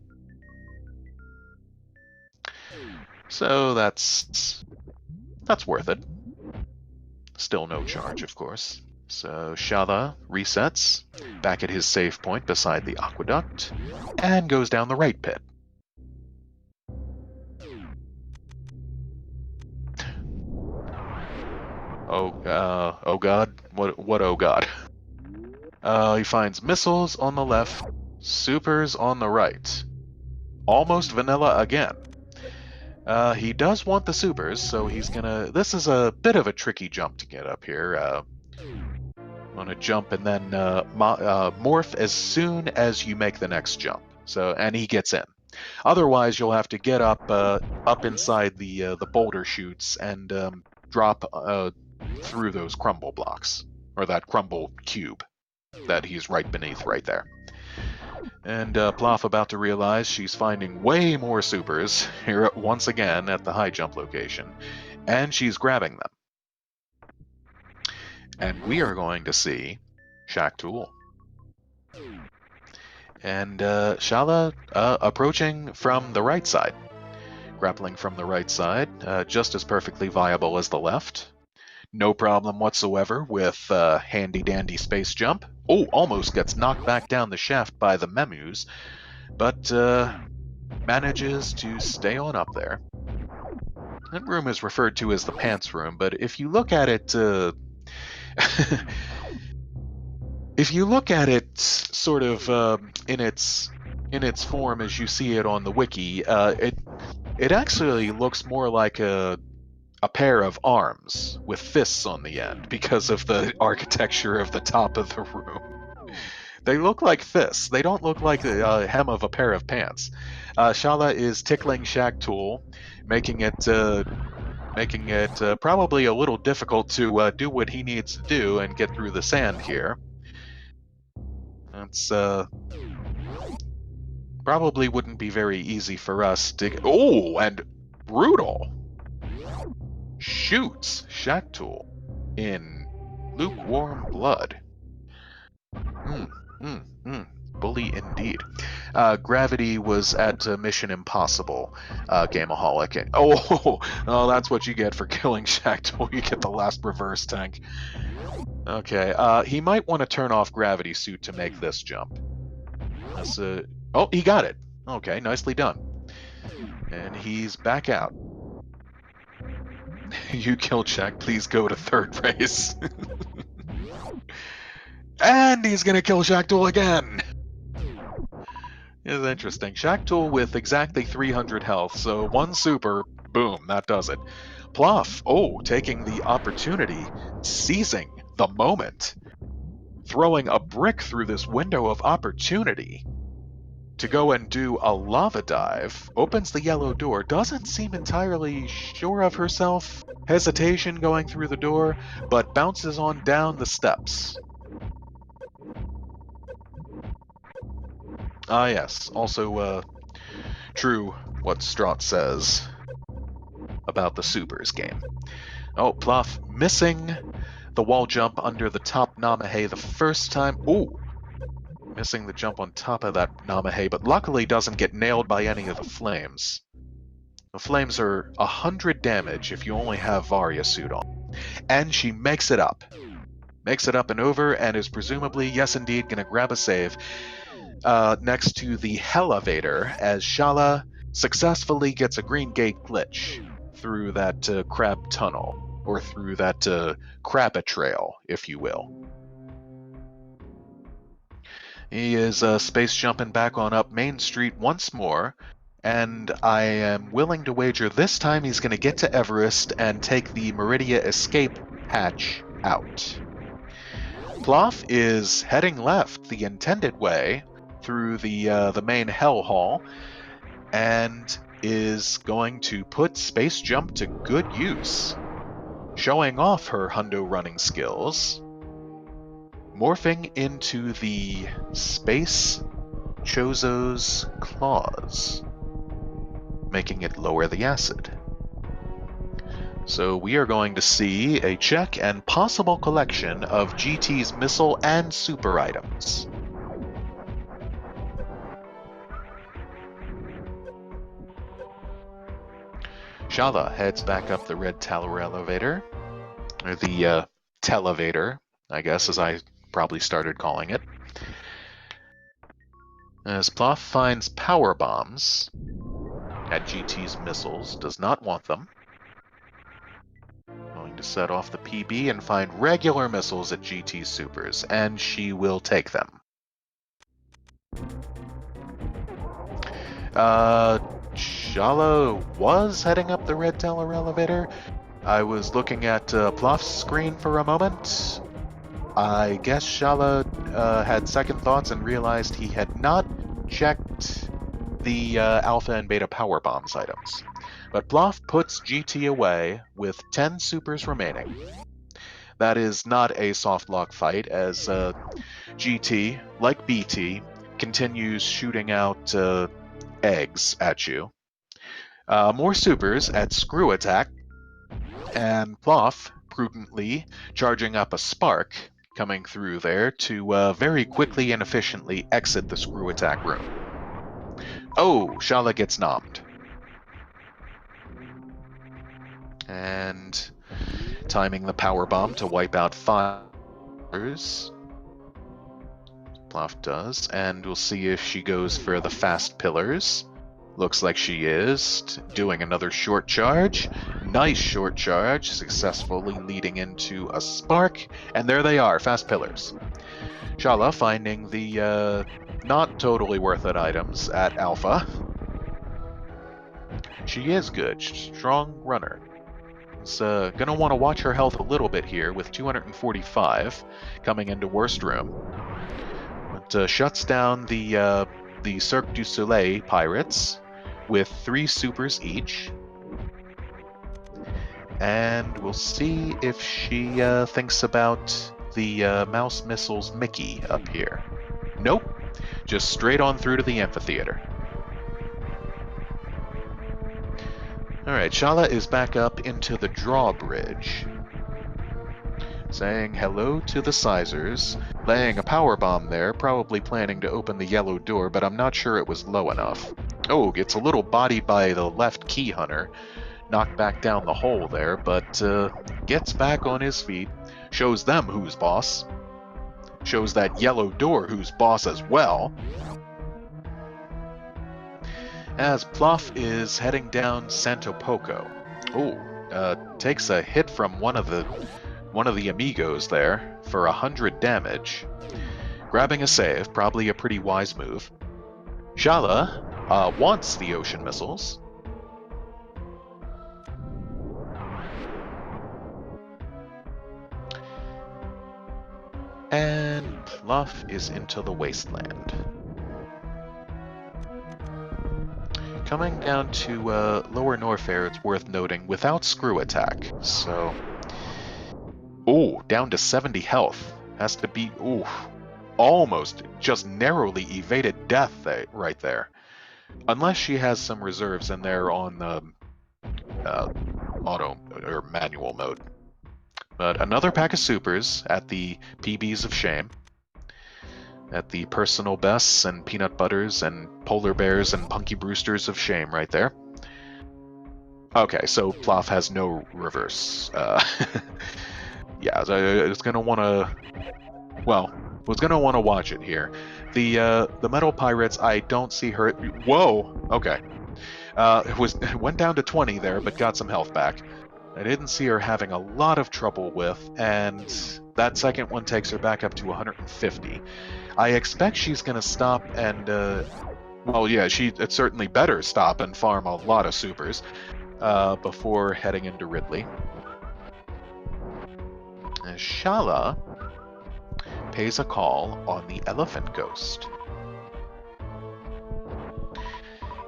So that's worth it. Still no charge, of course. So Shala resets back at his save point beside the aqueduct and goes down the right pit. Oh god, what oh god. He finds missiles on the left, supers on the right. Almost vanilla again. He does want the supers, so he's gonna... This is a bit of a tricky jump to get up here. Want to jump and then morph as soon as you make the next jump. So, and he gets in. Otherwise, you'll have to get up inside the boulder chutes and drop through those crumble blocks, or that crumble cube that he's right beneath right there. And Plof about to realize she's finding way more supers here once again at the high jump location, and she's grabbing them. And we are going to see Shack Tool. And Shala approaching from the right side. Grappling from the right side, just as perfectly viable as the left. No problem whatsoever with handy-dandy space jump. Oh, almost gets knocked back down the shaft by the Memus, but manages to stay on up there. That room is referred to as the pants room, but if you look at it... if you look at it sort of in its form as you see it on the wiki, it actually looks more like a pair of arms with fists on the end because of the architecture of the top of the room. They look like fists. They don't look like the hem of a pair of pants. Shala is tickling Shack Tool, making it probably a little difficult to do what he needs to do and get through the sand here. That's probably wouldn't be very easy for us to... Oh, and brutal! Shoots Shack Tool in lukewarm blood. Bully indeed. Gravity was at Mission Impossible, Gameaholic. And, oh, that's what you get for killing Shack Tool. You get the last reverse tank. Okay, he might want to turn off Gravity Suit to make this jump. That's, oh, he got it. Okay, nicely done. And he's back out. You killed Shack, please go to third race. And he's gonna kill Shack Tool again! It's interesting. Shack Tool with exactly 300 health, so one super, boom, that does it. Plof, taking the opportunity, seizing the moment, throwing a brick through this window of opportunity to go and do a lava dive, opens the yellow door, doesn't seem entirely sure of herself, hesitation going through the door, but bounces on down the steps. Ah yes, also true what SMRAT says about the supers game. Oh, Plof missing the wall jump under the top Namahe the first time. Ooh! Missing the jump on top of that Namahe, but luckily doesn't get nailed by any of the flames. The flames are 100 damage if you only have Varya suit on. And she makes it up. Makes it up and over, and is presumably, yes indeed, gonna grab a save next to the Elevator as Shala successfully gets a green gate glitch through that crab tunnel, or through that crabba trail, if you will. He is space jumping back on up Main Street once more, and I am willing to wager this time he's going to get to Everest and take the Meridia escape hatch out. Plof is heading left the intended way through the main hell hall, and is going to put space jump to good use, showing off her hundo running skills, morphing into the Space Chozo's claws, making it lower the acid. So we are going to see a check and possible collection of GT's missile and super items. Shala heads back up the red tower elevator, or the televator, I guess, as I probably started calling it. As Plof finds power bombs at GT's missiles, does not want them. Going to set off the PB and find regular missiles at GT's supers, and she will take them. Shala was heading up the red tower elevator. I was looking at Plof's screen for a moment. I guess Shala had second thoughts and realized he had not checked the Alpha and Beta power bombs items. But Plof puts GT away with 10 supers remaining. That is not a soft lock fight, as GT, like BT, continues shooting out eggs at you. More supers at Screw Attack, and Plof prudently charging up a Spark coming through there to very quickly and efficiently exit the Screw Attack room. Oh, Shala gets nommed. And timing the power bomb to wipe out 5 pillars. Plof does, and we'll see if she goes for the fast pillars. Looks like she is. Doing another short charge. Nice short charge, successfully leading into a spark. And there they are, fast pillars. Shala finding the not totally worth it items at Alpha. She is good, strong runner. Is gonna want to watch her health a little bit here with 245 coming into worst room. But shuts down the Cirque du Soleil pirates with 3 supers each. And we'll see if she thinks about the mouse missiles Mickey up here. Nope, just straight on through to the amphitheater. Alright, Shala is back up into the drawbridge, saying hello to the Sizers, laying a power bomb there, probably planning to open the yellow door, but I'm not sure it was low enough. Oh, gets a little bodied by the left key hunter, knocked back down the hole there, but gets back on his feet, shows them who's boss, shows that yellow door who's boss as well. As Plof is heading down Santo Poco. Oh, takes a hit from one of the amigos there for 100 damage. Grabbing a save, probably a pretty wise move. Shala wants the ocean missiles. And Plof is into the wasteland. Coming down to Lower Norfair, it's worth noting, without Screw Attack. So, oh, down to 70 health. Has to be, almost just narrowly evaded death right there. Unless she has some reserves in there on the auto or manual mode. But another pack of supers at the PBs of shame. At the personal bests and peanut butters and polar bears and punky brewsters of shame right there. Okay, so Plof has no reverse. Yeah, I was gonna want to. Well, was gonna want to watch it here. The metal pirates, I don't see her. Whoa. Okay. It went down to 20 there, but got some health back. I didn't see her having a lot of trouble with, and that second one takes her back up to 150. I expect she's gonna stop and. Well, yeah, it certainly better stop and farm a lot of supers before heading into Ridley. Shala pays a call on the Elephant Ghost.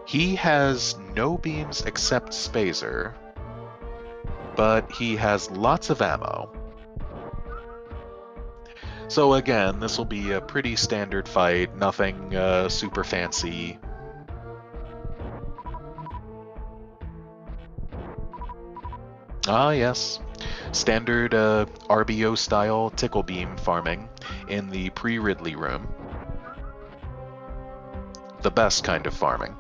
He has no beams except Spazer, but he has lots of ammo. So again, this will be a pretty standard fight, nothing super fancy. Ah yes, standard RBO style tickle beam farming in the pre-Ridley room. The best kind of farming.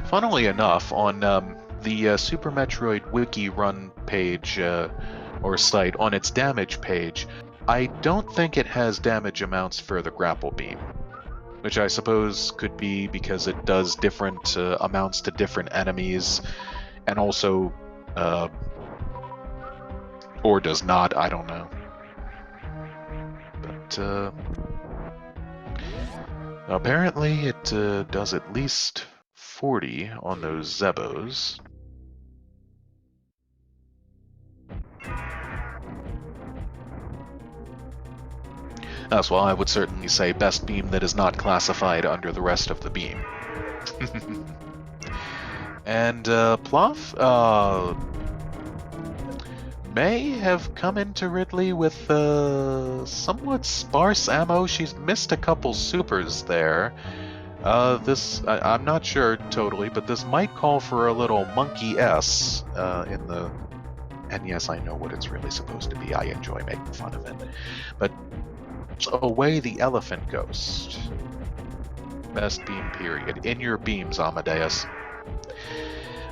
Funnily enough, on the Super Metroid Wiki Run page or site, on its damage page, I don't think it has damage amounts for the grapple beam, which I suppose could be because it does different amounts to different enemies, and also, or does not, I don't know. But apparently it does at least 40 on those Zebos. That's why I would certainly say best beam that is not classified under the rest of the beam. And Plof may have come into Ridley with somewhat sparse ammo. She's missed a couple supers there. I'm not sure totally, but this might call for a little monkey S in the... And yes, I know what it's really supposed to be. I enjoy making fun of it. But away the elephant ghost. Best beam period. In your beams, Amadeus.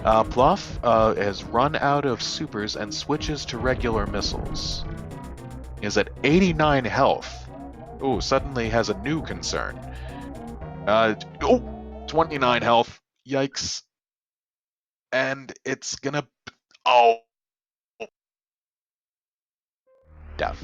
Plof has run out of supers and switches to regular missiles. Is at 89 health. Oh, suddenly has a new concern. 29 health. Yikes. And it's gonna... Oh. Death.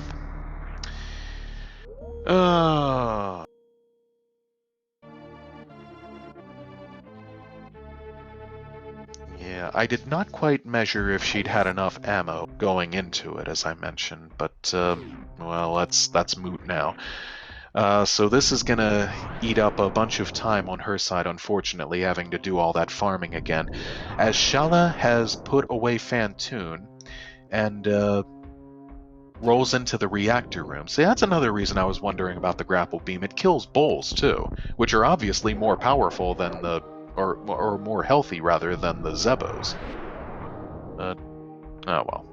Yeah, I did not quite measure if she'd had enough ammo going into it, as I mentioned, but, well, that's moot now. So this is gonna eat up a bunch of time on her side, unfortunately, having to do all that farming again, as Shala has put away Fantoon, and, rolls into the reactor room. See, that's another reason I was wondering about the grapple beam. It kills bowls, too, which are obviously more powerful than the... or more healthy, rather, than the Zebos. Oh well.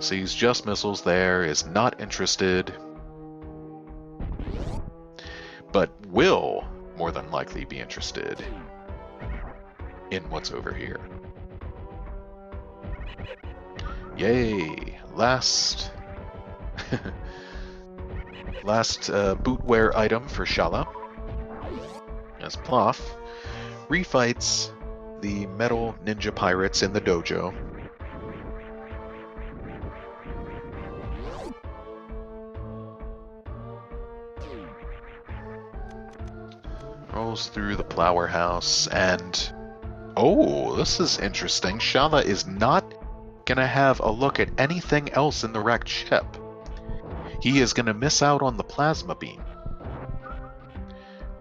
Sees just missiles there, is not interested, but will, more than likely, be interested in what's over here. Yay! Last bootwear item for Shala, as Plof refights the metal ninja pirates in the dojo. Rolls through the Plower House, and... oh, this is interesting. Shala is not gonna have a look at anything else in the wrecked ship. He is gonna miss out on the plasma beam.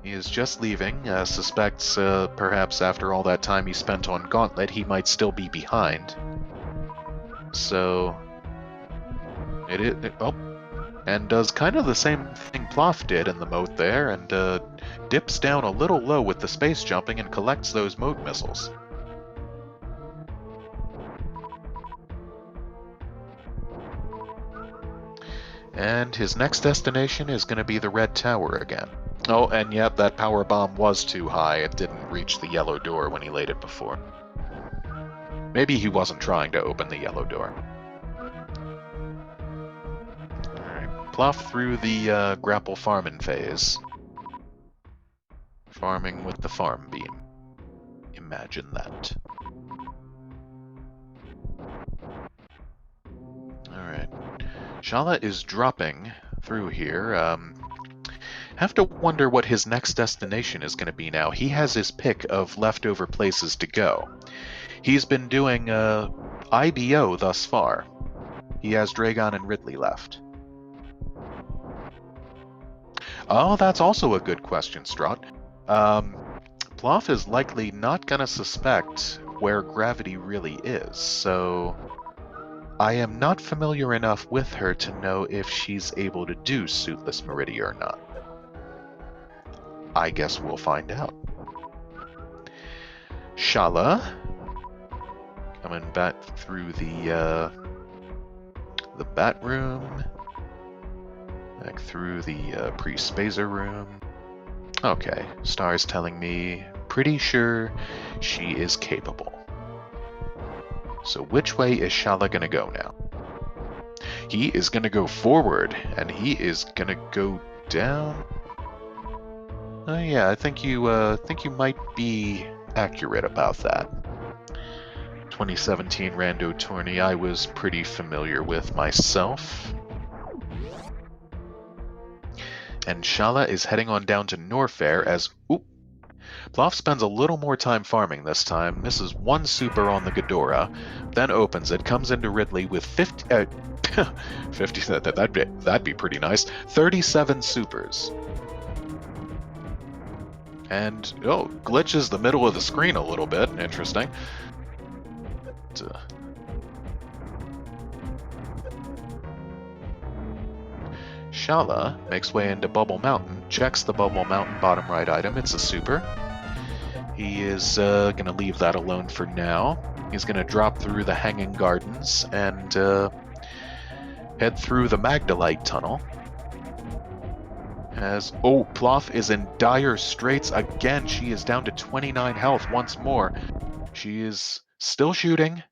He is just leaving, suspects perhaps after all that time he spent on Gauntlet, he might still be behind. So... oh, and does kind of the same thing Plof did in the moat there, and dips down a little low with the space jumping and collects those moat missiles. And his next destination is going to be the Red Tower again. Oh, and yet that power bomb was too high. It didn't reach the yellow door when he laid it before. Maybe he wasn't trying to open the yellow door. Alright, Plof through the grapple farming phase. Farming with the farm beam. Imagine that. Alright. Shala is dropping through here. Have to wonder what his next destination is going to be now. He has his pick of leftover places to go. He's been doing IBO thus far. He has Dragon and Ridley left. Oh, that's also a good question, Strut. Plof is likely not going to suspect where gravity really is, so... I am not familiar enough with her to know if she's able to do Suitless Meridia or not. I guess we'll find out. Shala, coming back through the bat room, back through the pre-spacer room. Okay, Star's telling me pretty sure she is capable. So which way is Shala gonna go now? He is gonna go forward, and he is gonna go down. Yeah, I think you might be accurate about that. 2017 Rando tourney I was pretty familiar with myself. And Shala is heading on down to Norfair as... Oop! Plof spends a little more time farming this time, misses one super on the Ghidorah, then opens it, comes into Ridley with 50... 50... That'd be pretty nice. 37 supers. And, oh, glitches the middle of the screen a little bit. Interesting. Shala makes way into Bubble Mountain, checks the Bubble Mountain bottom right item. It's a super. He is going to leave that alone for now. He's going to drop through the Hanging Gardens and head through the Magdalite Tunnel. Oh, Plof is in dire straits again. She is down to 29 health once more. She is still shooting.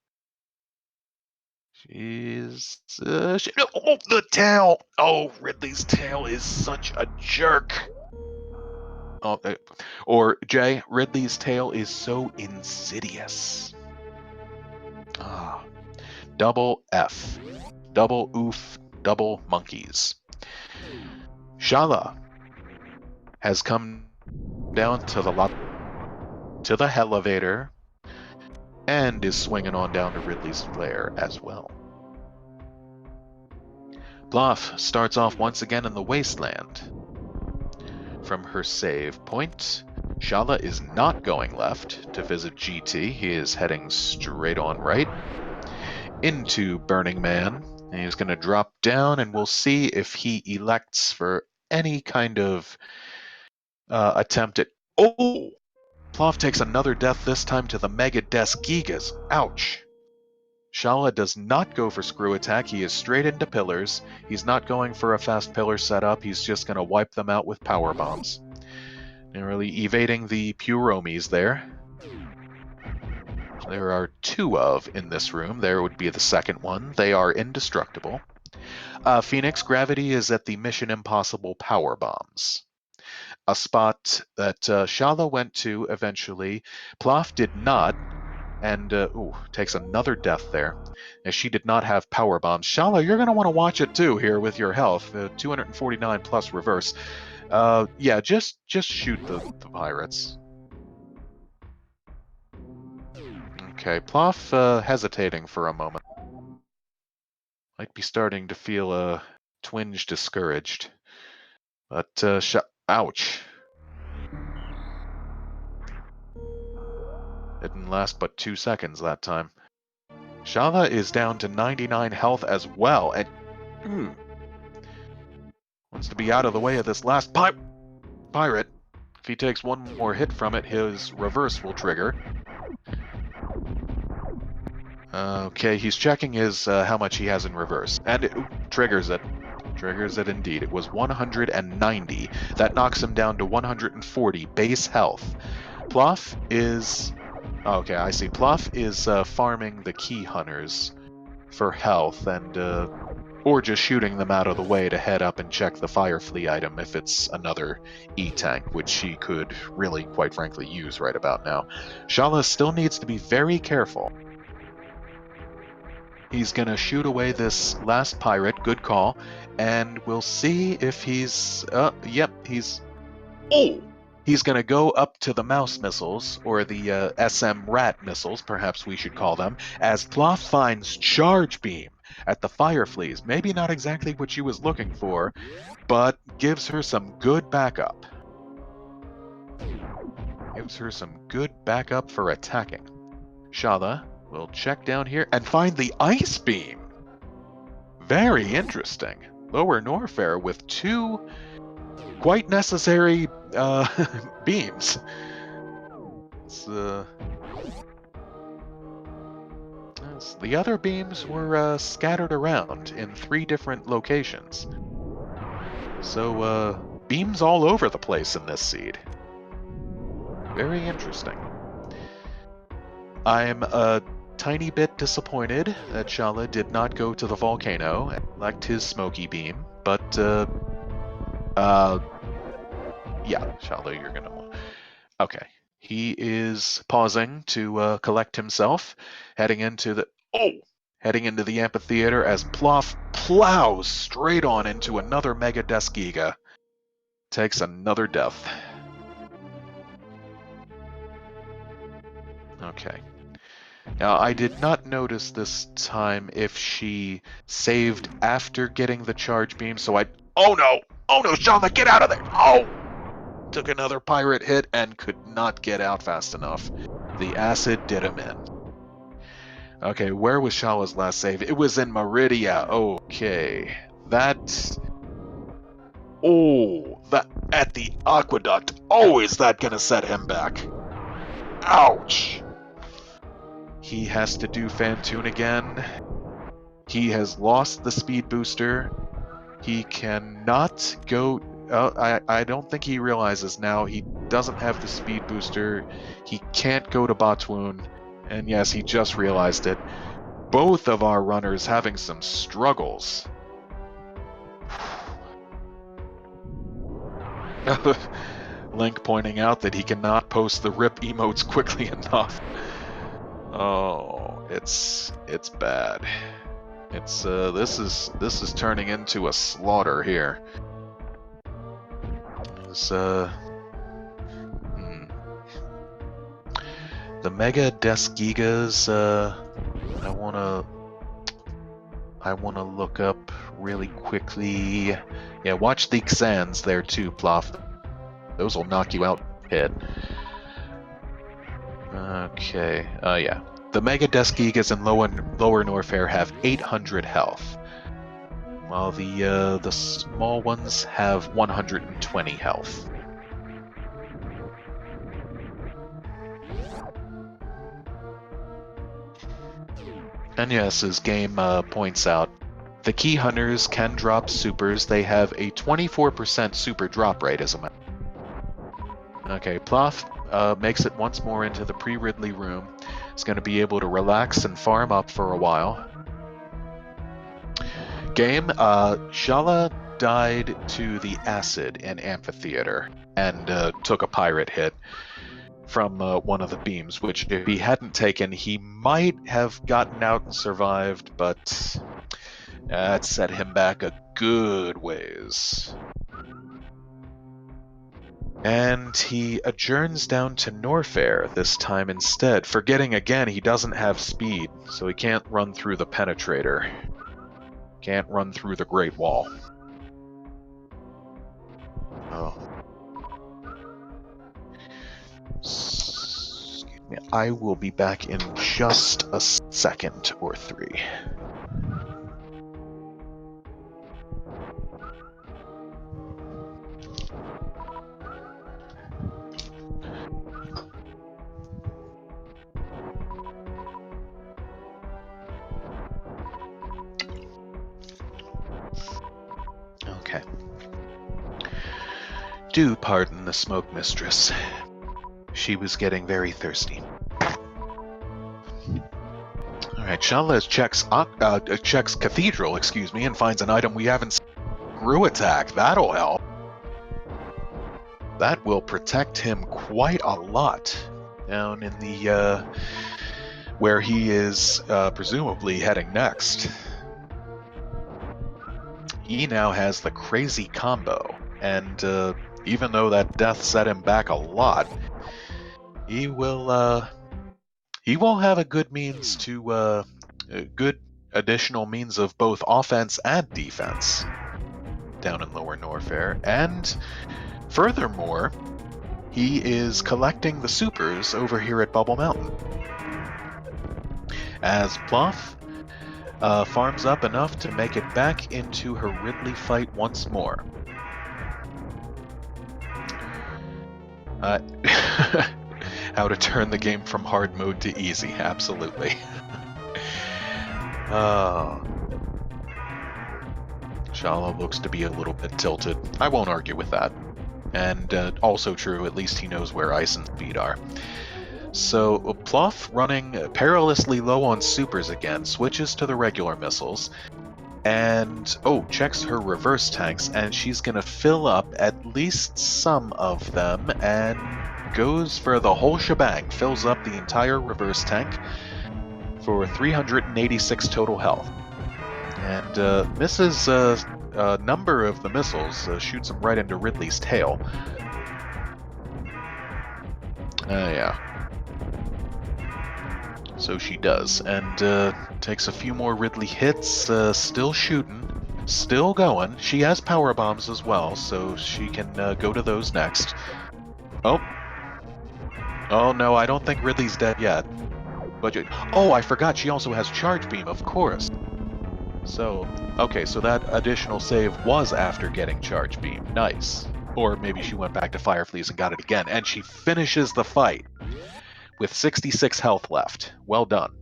She's... oh, the tail! Oh, Ridley's tail is such a jerk. Oh, or, Jay, Ridley's tail is so insidious. Ah. Double F. Double oof. Double monkeys. Shala has come down to the elevator and is swinging on down to Ridley's lair as well. Plof starts off once again in the wasteland. From her save point, Shala is not going left to visit GT. He is heading straight on right into Burning Man. He's going to drop down, and we'll see if he elects for any kind of attempt at... Oh! Plof takes another death, this time to the Mega Death Gigas. Ouch. Shala does not go for screw attack. He is straight into pillars. He's not going for a fast pillar setup. He's just going to wipe them out with power bombs. Narrowly evading the Puromies there. There are two of in this room. There would be the second one. They are indestructible. Phoenix, gravity is at the Mission Impossible power bombs. A spot that Shala went to eventually. Plof did not, and takes another death there, as she did not have power bombs. Shala, you're going to want to watch it too here with your health. 249 plus reverse. Yeah, just shoot the pirates. Okay, Plof hesitating for a moment. Might be starting to feel a twinge discouraged. But, ouch. It didn't last but 2 seconds that time. Shala is down to 99 health as well, and... wants to be out of the way of this last pirate. If he takes one more hit from it, his reverse will trigger. Okay, he's checking his how much he has in reverse, and it triggers it. Triggers it indeed. It was 190. That knocks him down to 140 base health. Plof is... Okay, I see. Plof is farming the key hunters for health, and or just shooting them out of the way to head up and check the fire flea item if it's another E-tank, which she could really, quite frankly, use right about now. Shala still needs to be very careful. He's gonna shoot away this last pirate, good call, and we'll see if he's... yep, he's... Oh! He's gonna go up to the mouse missiles, or the SMRAT missiles, perhaps we should call them, as Plof finds Charge Beam at the fire fleas. Maybe not exactly what she was looking for, but gives her some good backup. Gives her some good backup for attacking. Shala will check down here and find the Ice Beam. Very interesting. Lower Norfair with two quite necessary beams. The other beams were scattered around in 3 different locations. So beams all over the place in this seed. Very interesting. I'm a tiny bit disappointed that Shala did not go to the volcano and collect his smoky beam, but, yeah, Shala, you're gonna... Okay. He is pausing to collect himself, heading into the amphitheater as Plof plows straight on into another Mega Deathgiga. Takes another death. Okay. Now, I did not notice this time if she saved after getting the charge beam, so I... Oh no! Oh no, Shala, get out of there! Oh! Took another pirate hit and could not get out fast enough. The acid did him in. Okay, where was Shala's last save? It was in Meridia. Okay. That... Oh, that at the aqueduct. Oh, is that gonna set him back? Ouch! He has to do Phantoon again. He has lost the speed booster. He cannot go... I don't think he realizes now he doesn't have the speed booster. He can't go to Batwoon. And yes, he just realized it. Both of our runners having some struggles. Link pointing out that he cannot post the rip emotes quickly enough. Oh, it's bad. It's this is turning into a slaughter here. The Mega Deathgigas, I wanna look up really quickly. Yeah, watch the Xans there too, Plof. Those will knock you out, hit. Okay, yeah. The Mega Deathgigas in Lower Norfair have 800 health, while the small ones have 120 health. And yes, as game points out, the Key Hunters can drop supers. They have a 24% super drop rate as a matter. Okay, Plof makes it once more into the pre-Ridley room. He's going to be able to relax and farm up for a while. Game, Shala died to the acid in Amphitheater and took a pirate hit from one of the beams, which if he hadn't taken, he might have gotten out and survived, but that set him back a good ways. And he adjourns down to Norfair this time instead, forgetting again he doesn't have speed, so he can't run through the Penetrator. Can't run through the Great Wall. Oh. Excuse me. I will be back in just a second or three. Okay. Do pardon the smoke mistress. She was getting very thirsty. Alright, Shala checks Cathedral, excuse me, and finds an item we haven't seen. Screw attack, that'll help. That will protect him quite a lot down in the, where he is presumably heading next. He now has the crazy combo, and even though that death set him back a lot, he will have a good means to a good additional means of both offense and defense down in Lower Norfair, and furthermore, he is collecting the supers over here at Bubble Mountain. As Plof farms up enough to make it back into her Ridley fight once more. How to turn the game from hard mode to easy, absolutely. Shala looks to be a little bit tilted. I won't argue with that. And also true, at least he knows where ice and speed are. So Plof, running perilously low on supers again, switches to the regular missiles, and checks her reverse tanks, and she's gonna fill up at least some of them and goes for the whole shebang, fills up the entire reverse tank for 386 total health. And misses a number of the missiles, shoots them right into Ridley's tail. Yeah. So she does, and takes a few more Ridley hits, still shooting, still going. She has power bombs as well, so she can go to those next. Oh no, I don't think Ridley's dead yet. But I forgot she also has charge beam, of course. So, okay, so that additional save was after getting charge beam. Nice. Or maybe she went back to Fireflies and got it again, and she finishes the fight with 66 health left. Well done.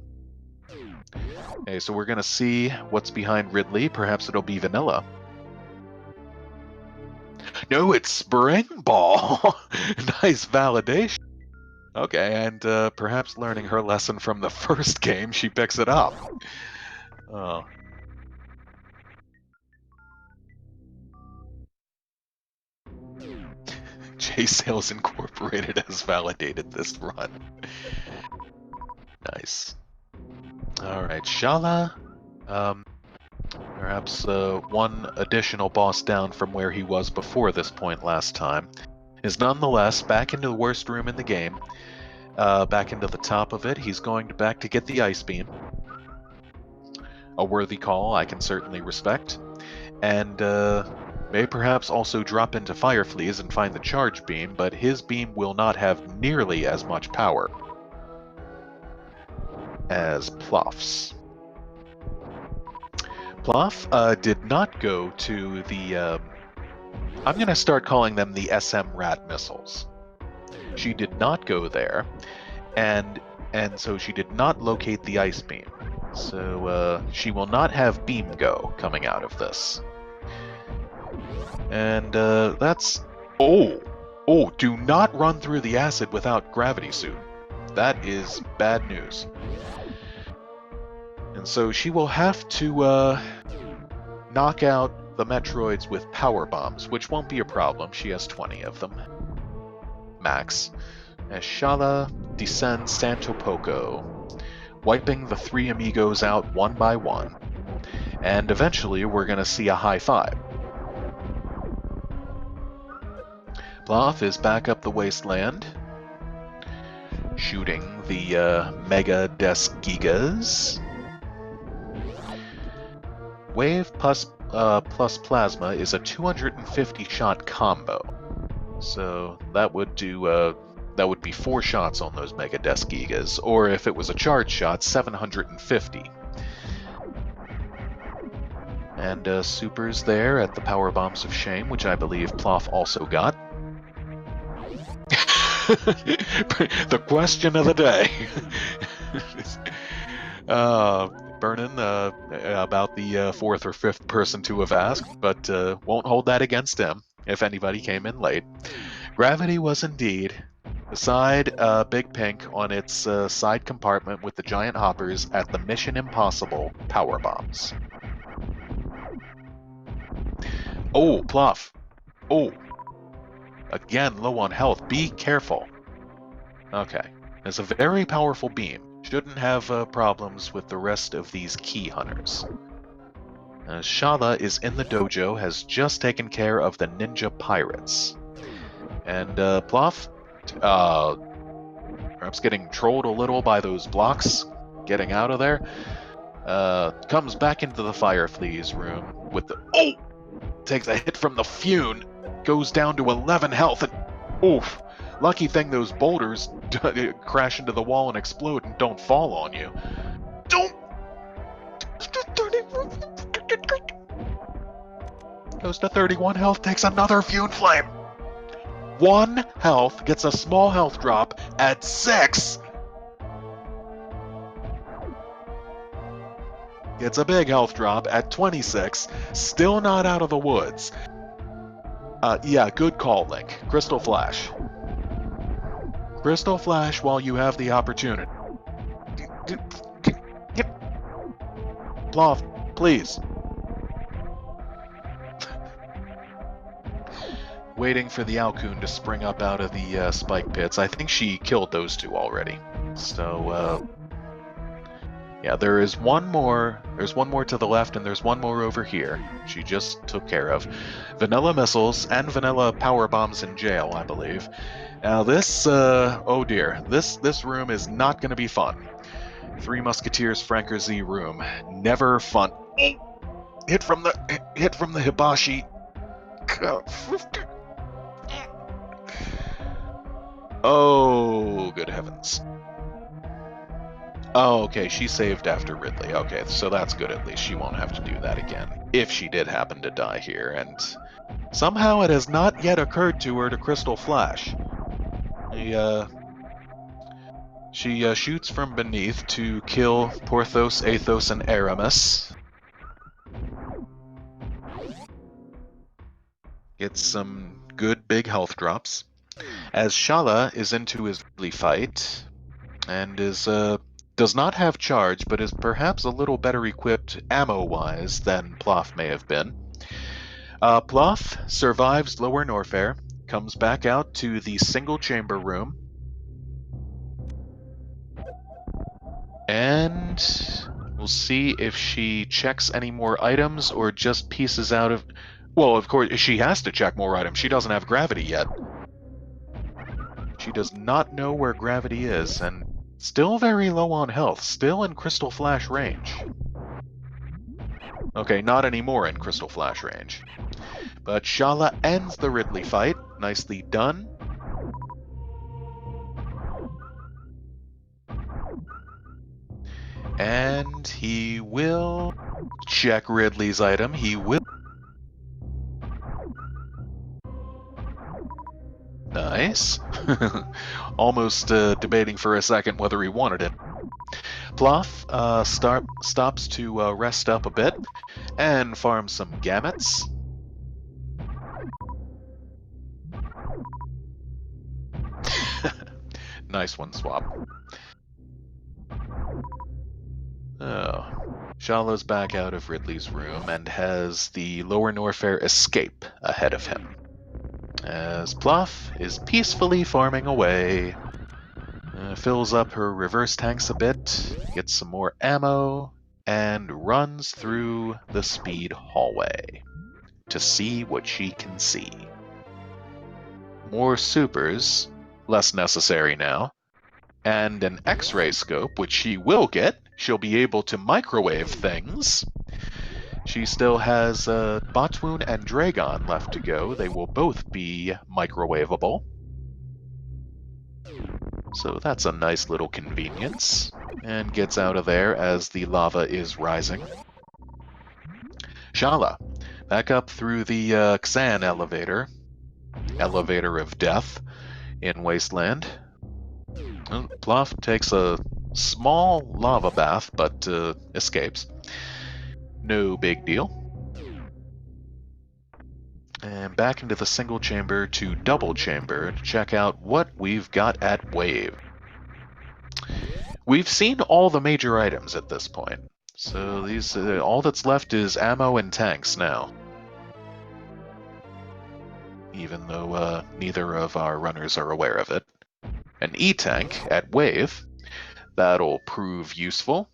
Okay, so we're gonna see what's behind Ridley. Perhaps it'll be Vanilla. No, it's Spring Ball! Nice validation. Okay, and perhaps learning her lesson from the first game, she picks it up. Oh. J-Sales Incorporated has validated this run. Nice. Alright, Shala. Perhaps one additional boss down from where he was before this point last time, is nonetheless back into the worst room in the game. Back into the top of it. He's going back to get the Ice Beam. A worthy call I can certainly respect. And may perhaps also drop into Fireflies and find the charge beam, but his beam will not have nearly as much power as Plof's. Plof did not go to the... I'm going to start calling them the SMRAT missiles. She did not go there, and so she did not locate the Ice Beam. So she will not have Beam Go coming out of this. And that's... do not run through the acid without Gravity Suit. That is bad news. And so she will have to knock out the Metroids with power bombs, which won't be a problem. She has 20 of them. Max. As Shala descends Santo Poco, wiping the three amigos out one by one. And eventually we're going to see a high five. Plof is back up the wasteland, shooting the Mega Des Gigas. Wave plus Plasma is a 250 shot combo. So that would do that would be 4 shots on those Mega Des Gigas, or if it was a charge shot, 750. And Super's there at the Power Bombs of Shame, which I believe Plof also got. The question of the day. Burnin, about the 4th or 5th person to have asked, but won't hold that against him if anybody came in late. Gravity was indeed beside Big Pink on its side compartment with the giant hoppers at the Mission Impossible power bombs. Oh, Plof. Oh. Again, low on health. Be careful. Okay. It's a very powerful beam. Shouldn't have problems with the rest of these key hunters. Shala is in the dojo, has just taken care of the ninja pirates. And Plof, perhaps getting trolled a little by those blocks, getting out of there, comes back into the Fireflies room with the... Oh! Takes a hit from the Fune, goes down to 11 health, and... Oof! Lucky thing those boulders crash into the wall and explode and don't fall on you. Don't! Goes to 31 health, takes another Fune Flame. 1 health, gets a small health drop at 6. Gets a big health drop at 26. Still not out of the woods. Yeah, good call, Link. Crystal Flash. Crystal Flash while you have the opportunity. Plof, please. Waiting for the Alcoon to spring up out of the spike pits. I think she killed those two already. So, yeah, there is one more. There's one more to the left, and there's one more over here. She just took care of. Vanilla missiles and vanilla power bombs in jail, I believe. Now this, oh dear, this room is not going to be fun. Three Musketeers Franker Z room, never fun. Hit from the hibashi. Oh, good heavens. Oh, okay, she saved after Ridley. Okay, so that's good at least. She won't have to do that again. If she did happen to die here, and somehow it has not yet occurred to her to Crystal Flash. She shoots from beneath to kill Porthos, Athos, and Aramis. Gets some good big health drops. As Shala is into his Ridley fight, and does not have charge, but is perhaps a little better equipped ammo-wise than Plof may have been. Plof survives Lower Norfair, comes back out to the single-chamber room, and we'll see if she checks any more items or just pieces out of... Well, of course, she has to check more items. She doesn't have gravity yet. She does not know where gravity is, and still very low on health, still in Crystal Flash range. Okay, not anymore in Crystal Flash range. But Shala ends the Ridley fight. Nicely done. And he will check Ridley's item. He will... Nice. Almost debating for a second whether he wanted it. Plof stops to rest up a bit and farm some gamuts. Nice one, Swap. Oh. Shala's back out of Ridley's room and has the Lower Norfair escape ahead of him. As Plof is peacefully farming away, fills up her reverse tanks a bit, gets some more ammo, and runs through the speed hallway to see what she can see. More supers, less necessary now, and an X-ray scope, which she will get. She'll be able to microwave things. She still has Botswoon and Dragon left to go. They will both be microwavable. So that's a nice little convenience. And gets out of there as the lava is rising. Shala, back up through the Xan elevator. Elevator of Death in Wasteland. Plof takes a small lava bath, but escapes. No big deal. And back into the single chamber to double chamber to check out what we've got at Wave. We've seen all the major items at this point, so these all that's left is ammo and tanks now. Even though neither of our runners are aware of it. An E-tank at Wave, that'll prove useful,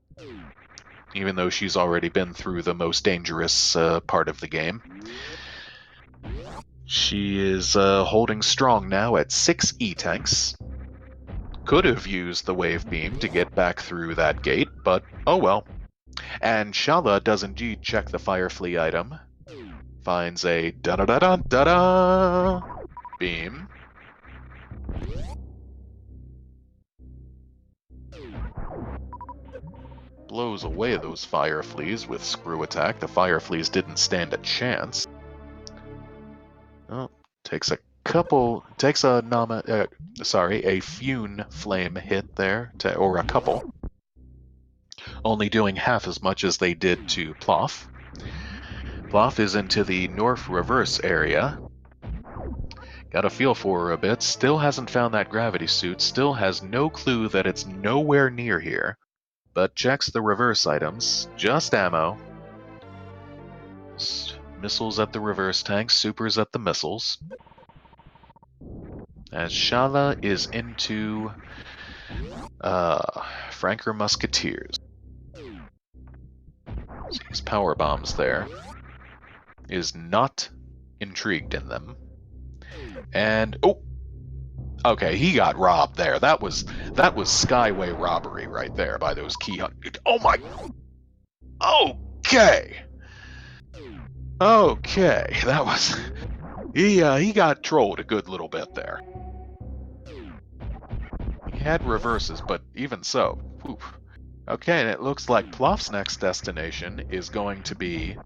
even though she's already been through the most dangerous part of the game. She is holding strong now at 6 E-tanks. Could have used the wave beam to get back through that gate, but oh well. And Shala does indeed check the Fire Flea item. Finds a da-da-da-da-da-da beam. Blows away those Fire Fleas with Screw Attack. The Fire Fleas didn't stand a chance. Oh, takes a Fune Flame hit there, or a couple. Only doing half as much as they did to Plof. Plof is into the North Reverse area. Got a feel for her a bit, still hasn't found that gravity suit, still has no clue that it's nowhere near here, but checks the reverse items. Just ammo. Missiles at the reverse tank, supers at the missiles. As Shala is into Franker Musketeers. Sees power bombs there. Is not intrigued in them. And oh, okay, he got robbed there. That was Skyway robbery right there by those key hunters. Oh my. Okay. Okay, that was he got trolled a good little bit there. He had reverses, but even so, whew. Okay, and it looks like Plof's next destination is going to be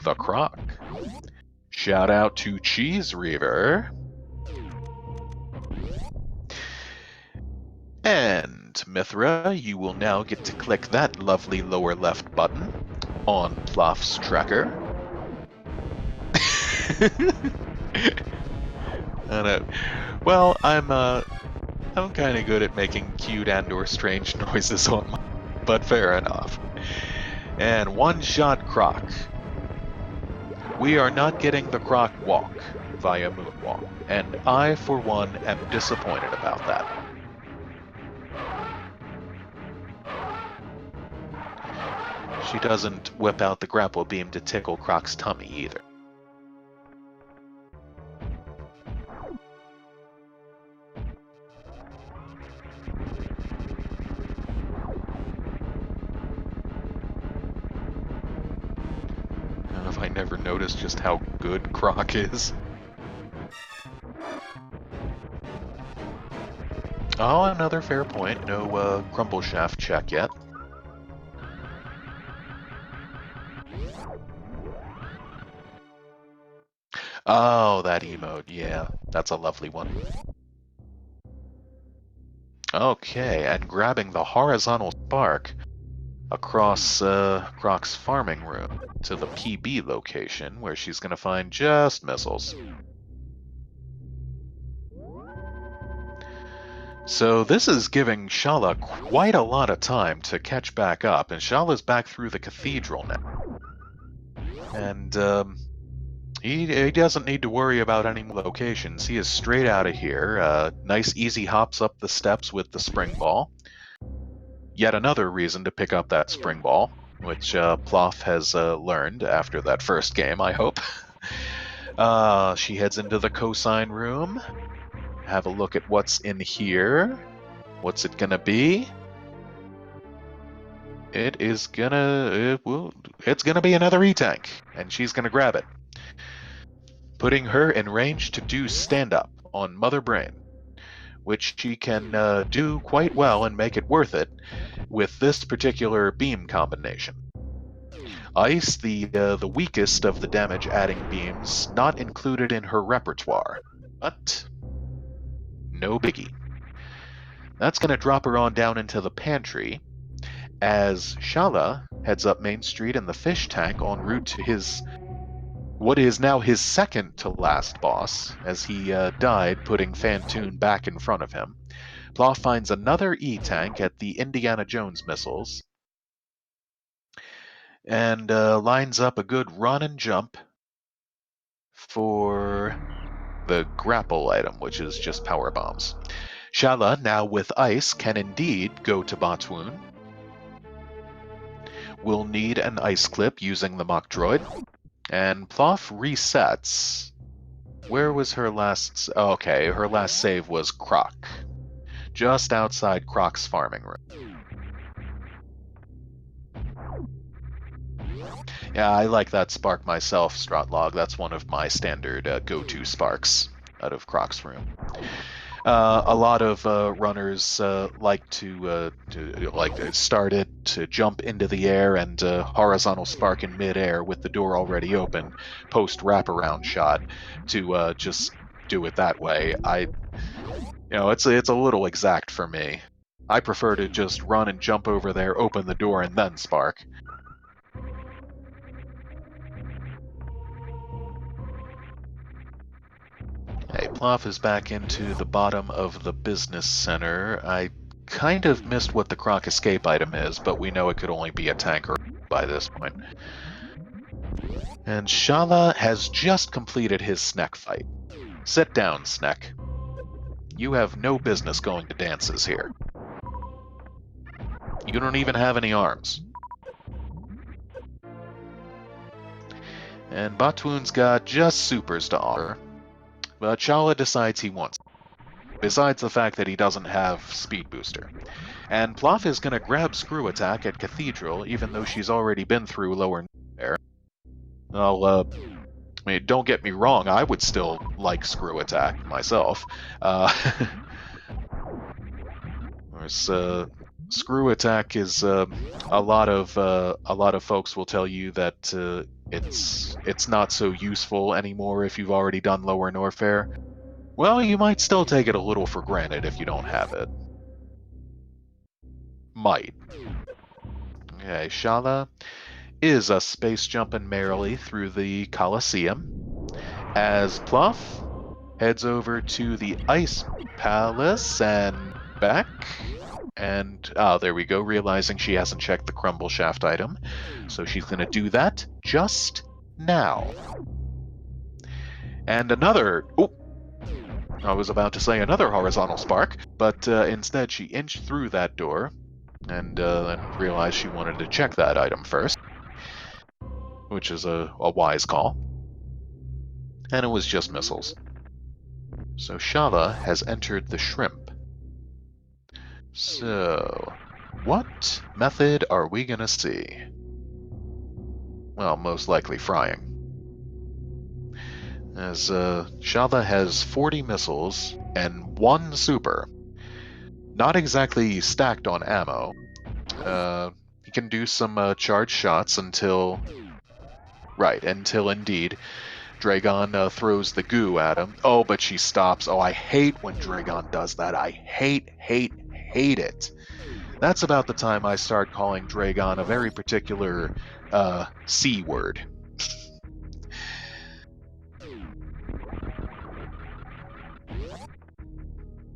the Croc. Shout out to Cheese Reaver. And Mithra, you will now get to click that lovely lower left button on Plof's tracker. Well, I'm kind of good at making cute and/or strange noises on my, but fair enough. And one-shot Croc. We are not getting the Croc walk via Moonwalk, and I, for one, am disappointed about that. She doesn't whip out the grapple beam to tickle Croc's tummy either. Have I never noticed just how good Croc is? Oh, another fair point. No crumble shaft check yet. Oh, that emote. Yeah, that's a lovely one. Okay, and grabbing the horizontal spark across Croc's farming room to the PB location, where she's going to find just missiles. So this is giving Shala quite a lot of time to catch back up, and Shala's back through the cathedral now. And he doesn't need to worry about any locations. He is straight out of here. Nice easy hops up the steps with the spring ball. Yet another reason to pick up that spring ball, which Plof has learned after that first game, I hope. She heads into the cosine room. Have a look at what's in here. What's it gonna be? It's gonna be another E-Tank, and she's gonna grab it, putting her in range to do stand-up on Mother Brain, which she can do quite well and make it worth it with this particular beam combination. Ice, the weakest of the damage-adding beams, not included in her repertoire, but no biggie. That's going to drop her on down into the pantry, as Shala heads up Main Street in the fish tank en route to what is now his second to last boss, as he died putting Fantoon back in front of him. Plof finds another E-Tank at the Indiana Jones missiles, and lines up a good run and jump for the grapple item, which is just power bombs. Shala, now with ice, can indeed go to Batwoon. We'll need an ice clip using the mock droid. And Plof resets. Where was her last... Okay, her last save was Croc. Just outside Croc's farming room. Yeah, I like that spark myself, Stratlog. That's one of my standard go-to sparks out of Croc's room. A lot of runners like to start it to jump into the air and horizontal spark in midair with the door already open, post wraparound shot to just do it that way. It's a little exact for me. I prefer to just run and jump over there, open the door, and then spark. Hey, Plof is back into the bottom of the business center. I kind of missed what the croc escape item is, but we know it could only be a tanker by this point. And Shala has just completed his Sneck fight. Sit down, Sneck. You have no business going to dances here. You don't even have any arms. And Batwoon's got just supers to offer, but Shala decides he wants it, besides the fact that he doesn't have Speed Booster. And Plof is going to grab Screw Attack at Cathedral, even though she's already been through Lower Air. I mean, don't get me wrong, I would still like Screw Attack myself. Screw Attack is a lot of folks will tell you that it's not so useful anymore if you've already done Lower Norfair. Well, you might still take it a little for granted if you don't have it. Might. Okay, Shala is a space jumping merrily through the Colosseum as Plof heads over to the Ice Palace and back. And, there we go, realizing she hasn't checked the Crumble Shaft item. So she's going to do that just now. And another... Oh! I was about to say another horizontal spark, but instead she inched through that door and then realized she wanted to check that item first, which is a wise call. And it was just missiles. So Shala has entered the shrimp. So, what method are we gonna see? Well, most likely frying. As Shala has 40 missiles and 1 super. Not exactly stacked on ammo. He can do some charged shots until... Right, until indeed Dragon throws the goo at him. Oh, but she stops. Oh, I hate when Dragon does that. I hate it. That's about the time I start calling Dragon a very particular C word.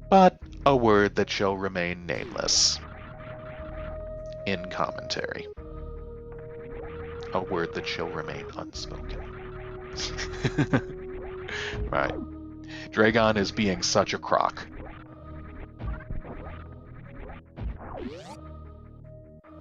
But a word that shall remain nameless in commentary. A word that shall remain unspoken. Right. Dragon is being such a croc.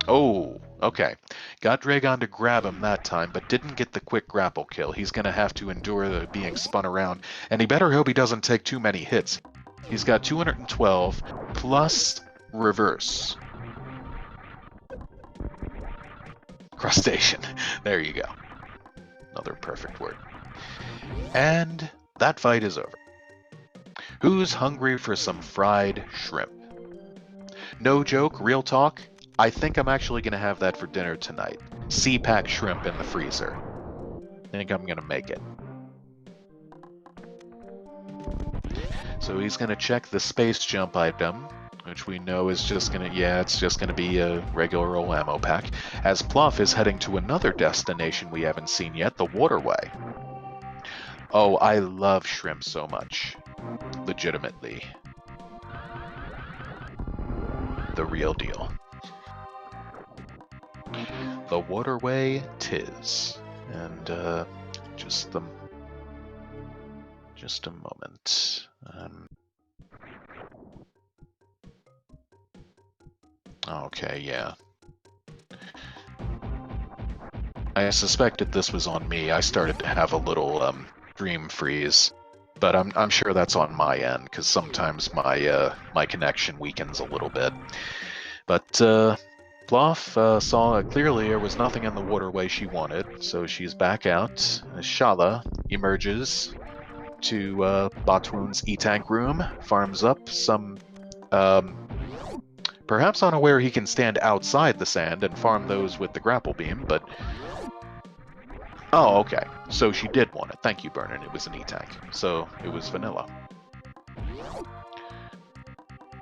Oh, okay. Got Dragon to grab him that time, but didn't get the quick grapple kill. He's going to have to endure the being spun around, and he better hope he doesn't take too many hits. He's got 212 plus reverse. Crustacean. There you go. Another perfect word. And that fight is over. Who's hungry for some fried shrimp? No joke, real talk. I think I'm actually going to have that for dinner tonight. Sea-pack shrimp in the freezer. I think I'm going to make it. So he's going to check the space jump item, which we know is just going to, it's just going to be a regular old ammo pack, as Plof is heading to another destination we haven't seen yet, the waterway. Oh, I love shrimp so much. Legitimately. The real deal. The waterway 'tis. And, just a moment. Okay, yeah. I suspected this was on me. I started to have a little dream freeze, but I'm sure that's on my end because sometimes my connection weakens a little bit. But Plof saw clearly there was nothing in the waterway she wanted, so she's back out. Shala emerges to Batwoon's E-Tank room, farms up some, perhaps unaware he can stand outside the sand and farm those with the grapple beam, but... Oh, okay. So she did want it. Thank you, Vernon. It was an E-Tank. So it was vanilla.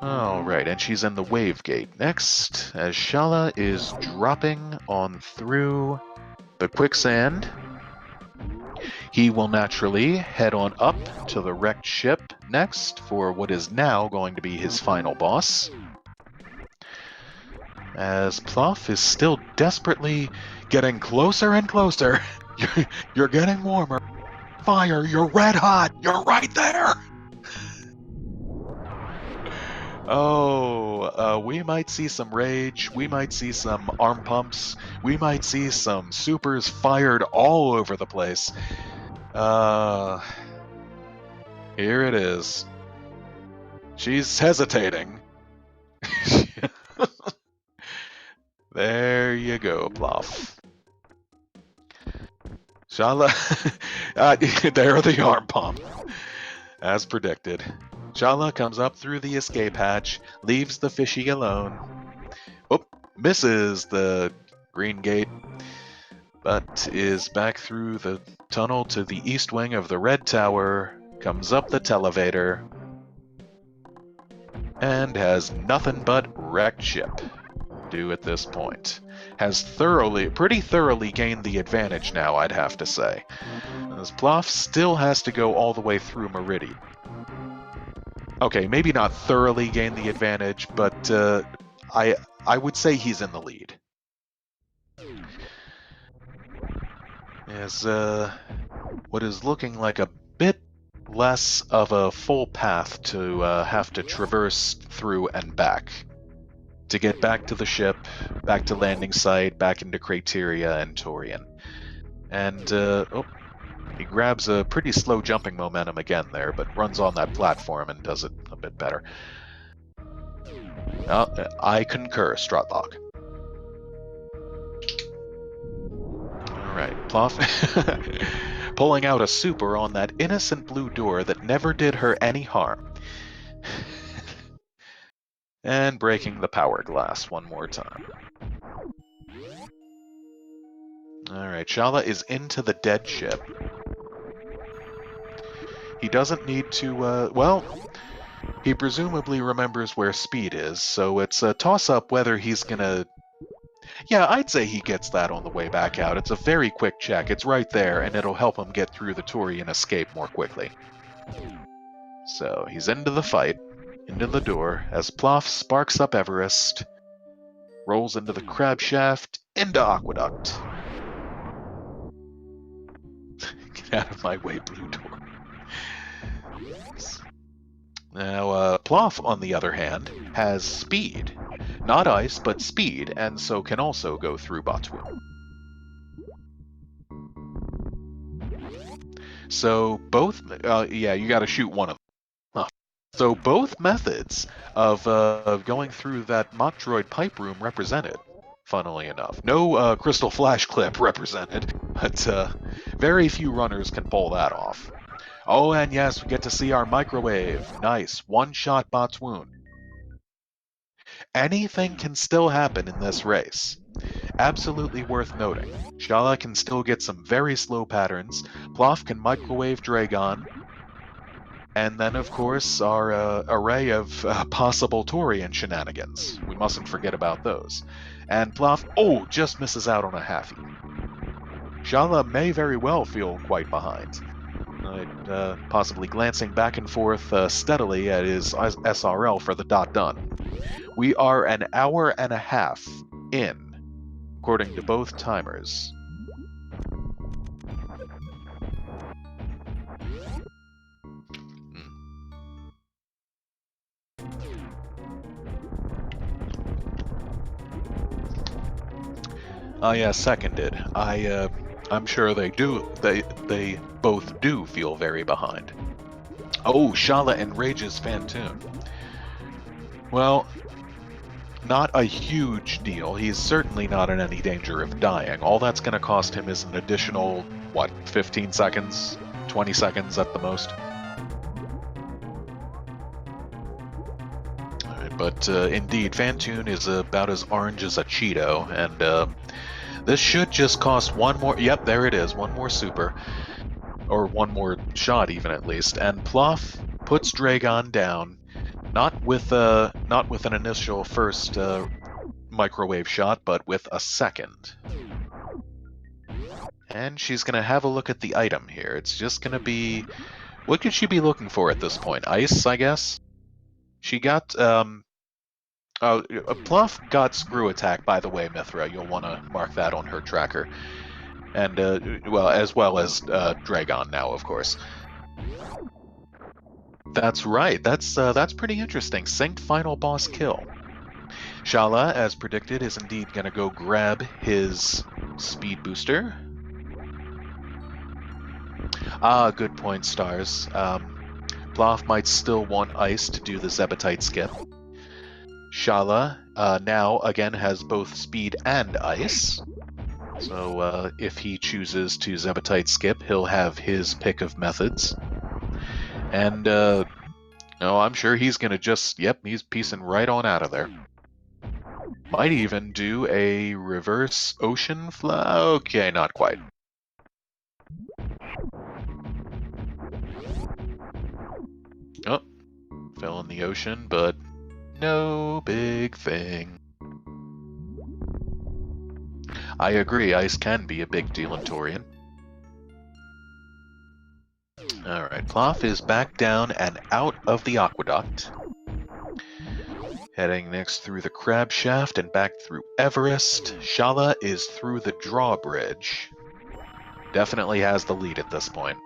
Alright, and she's in the wave gate next, as Shala is dropping on through the quicksand. He will naturally head on up to the wrecked ship next for what is now going to be his final boss. As Plof is still desperately getting closer and closer. You're getting warmer. Fire, you're red hot! You're right there! Oh, we might see some rage, we might see some arm pumps, we might see some supers fired all over the place. Here it is. She's hesitating. There you go, Plof. Shala... there are the arm pump. As predicted. Shala comes up through the escape hatch, leaves the fishy alone. Oh, misses the green gate, but is back through the tunnel to the east wing of the red tower, comes up the televator, and has nothing but wrecked ship do at this point. Has pretty thoroughly gained the advantage now, I'd have to say. As Plof still has to go all the way through Meridian. Okay, maybe not thoroughly gain the advantage, but I would say he's in the lead. As what is looking like a bit less of a full path to have to traverse through and back. To get back to the ship, back to landing site, back into Crateria and Torian. And, he grabs a pretty slow jumping momentum again there, but runs on that platform and does it a bit better. I concur, Strutlock. Alright, Plof pulling out a super on that innocent blue door that never did her any harm. And breaking the power glass one more time. Alright, Shala is into the dead ship. He doesn't need to, well, he presumably remembers where speed is, so it's a toss-up whether he's gonna... Yeah, I'd say he gets that on the way back out. It's a very quick check. It's right there, and it'll help him get through the Torian escape more quickly. So, he's into the fight, into the door, as Plof sparks up Everest, rolls into the crab shaft, into Aqueduct. Get out of my way, blue door. Now, Plof, on the other hand, has speed. Not ice, but speed, and so can also go through Batwu. So both... yeah, you gotta shoot one of them. Huh. So both methods of going through that mock droid pipe room represented, funnily enough. No crystal flash clip represented, but very few runners can pull that off. Oh, and yes, we get to see our microwave. Nice. One-shot Batwoon. Anything can still happen in this race. Absolutely worth noting. Shala can still get some very slow patterns. Plof can microwave Dragon. And then, of course, our array of possible Torian shenanigans. We mustn't forget about those. And Plof, just misses out on a halfie. Shala may very well feel quite behind. Possibly glancing back and forth steadily at his SRL for the dot done. We are an hour and a half in, according to both timers. Yeah, seconded. I'm sure they do. They both do feel very behind. Oh, Shala enrages Fantoon. Well, not a huge deal. He's certainly not in any danger of dying. All that's going to cost him is an additional, 15 seconds? 20 seconds at the most? Alright, but indeed, Fantoon is about as orange as a Cheeto, and this should just cost one more... Yep, there it is. One more super. Or one more shot, even, at least. And Plof puts Dragon down. Not with an initial first microwave shot, but with a second. And she's going to have a look at the item here. It's just going to be... What could she be looking for at this point? Ice, I guess? She got, Plof got Screw Attack, by the way, Mithra. You'll want to mark that on her tracker. And, well as Dragon now, of course. That's right. That's pretty interesting. Synced final boss kill. Shala, as predicted, is indeed going to go grab his speed booster. Ah, good point, Stars. Plof might still want Ice to do the Zebetite skip. Shala now, again, has both speed and Ice. So if he chooses to Zebetite skip, he'll have his pick of methods. And, no, I'm sure he's going to just, yep, he's piecing right on out of there. Might even do a reverse ocean flow. Okay, not quite. Oh, fell in the ocean, but no big thing. I agree, ice can be a big deal in Torian. Alright, Plof is back down and out of the aqueduct. Heading next through the crab shaft and back through Everest. Shala is through the drawbridge. Definitely has the lead at this point.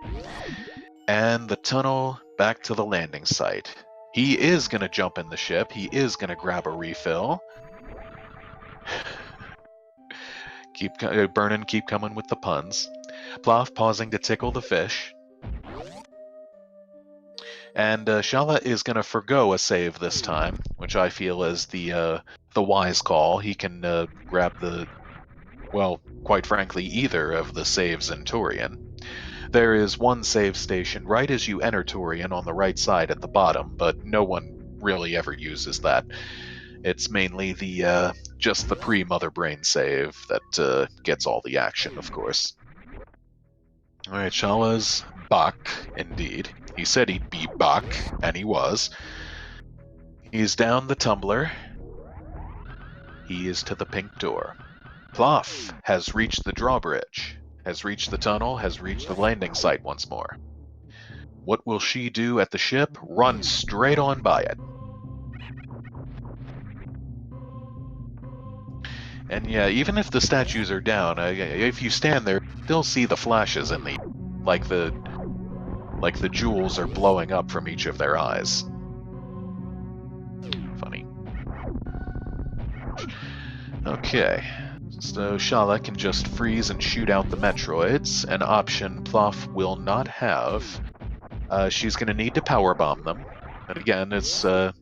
And the tunnel back to the landing site. He is going to jump in the ship. He is going to grab a refill. Keep burning, keep coming with the puns. Plof pausing to tickle the fish. And Shala is going to forgo a save this time, which I feel is the wise call. He can grab the, well, quite frankly, either of the saves in Torian. There is one save station right as you enter Torian on the right side at the bottom, but no one really ever uses that. It's mainly the just the pre-Mother Brain save that gets all the action, of course. Alright, Shala's back, indeed. He said he'd be back, and he was. He's down the tumbler. He is to the pink door. Plof has reached the drawbridge, has reached the tunnel, has reached the landing site once more. What will she do at the ship? Run straight on by it. And yeah, even if the statues are down, if you stand there, you'll see the flashes in the... like the jewels are blowing up from each of their eyes. Funny. Okay. So Shala can just freeze and shoot out the Metroids, an option Plof will not have. She's going to need to power bomb them. And again, it's no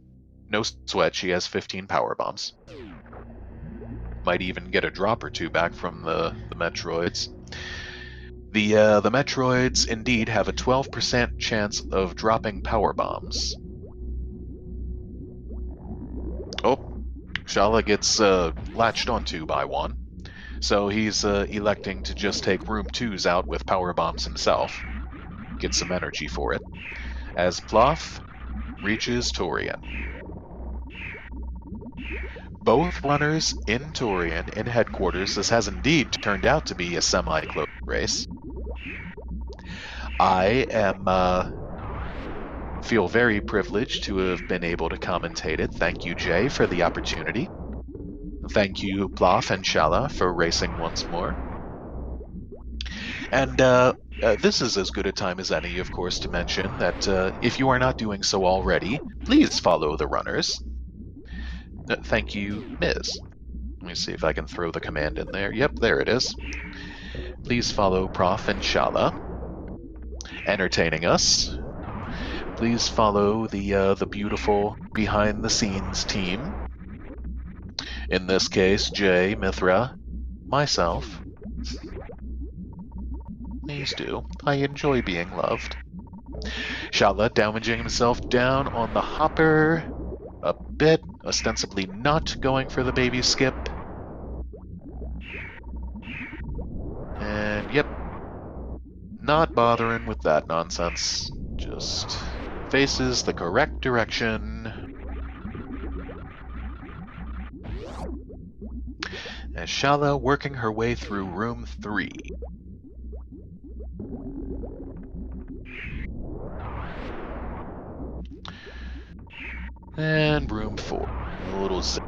sweat, she has 15 power bombs. Might even get a drop or two back from the Metroids. The Metroids indeed have a 12% chance of dropping power bombs. Oh, Shala gets latched onto by one. So he's electing to just take room 2s out with power bombs himself. Get some energy for it. As Plof reaches Torian. Both runners in Torian, in headquarters. This has indeed turned out to be a semi-close race. I feel very privileged to have been able to commentate it. Thank you, Jay, for the opportunity. Thank you, Plof and Shala, for racing once more. And this is as good a time as any, of course, to mention that if you are not doing so already, please follow the runners. Thank you, Ms. Let me see if I can throw the command in there. Yep, there it is. Please follow Prof and Shala, entertaining us. Please follow the beautiful behind-the-scenes team. In this case, Jay, Mithra, myself. Please do. I enjoy being loved. Shala damaging himself down on the hopper a bit, ostensibly not going for the baby skip. And yep, not bothering with that nonsense. Just faces the correct direction. As Shala working her way through room 3. And room 4. A little zip.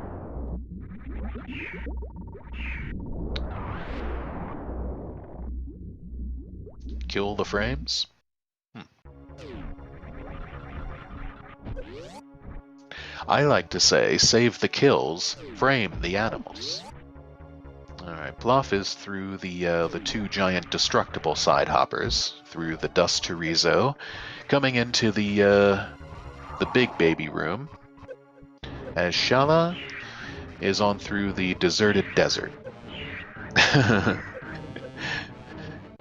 Kill the frames? I like to say, save the kills, frame the animals. Alright, Plof is through the two giant destructible side hoppers, through the dust chorizo, coming into the big baby room, as Shala is on through the deserted desert.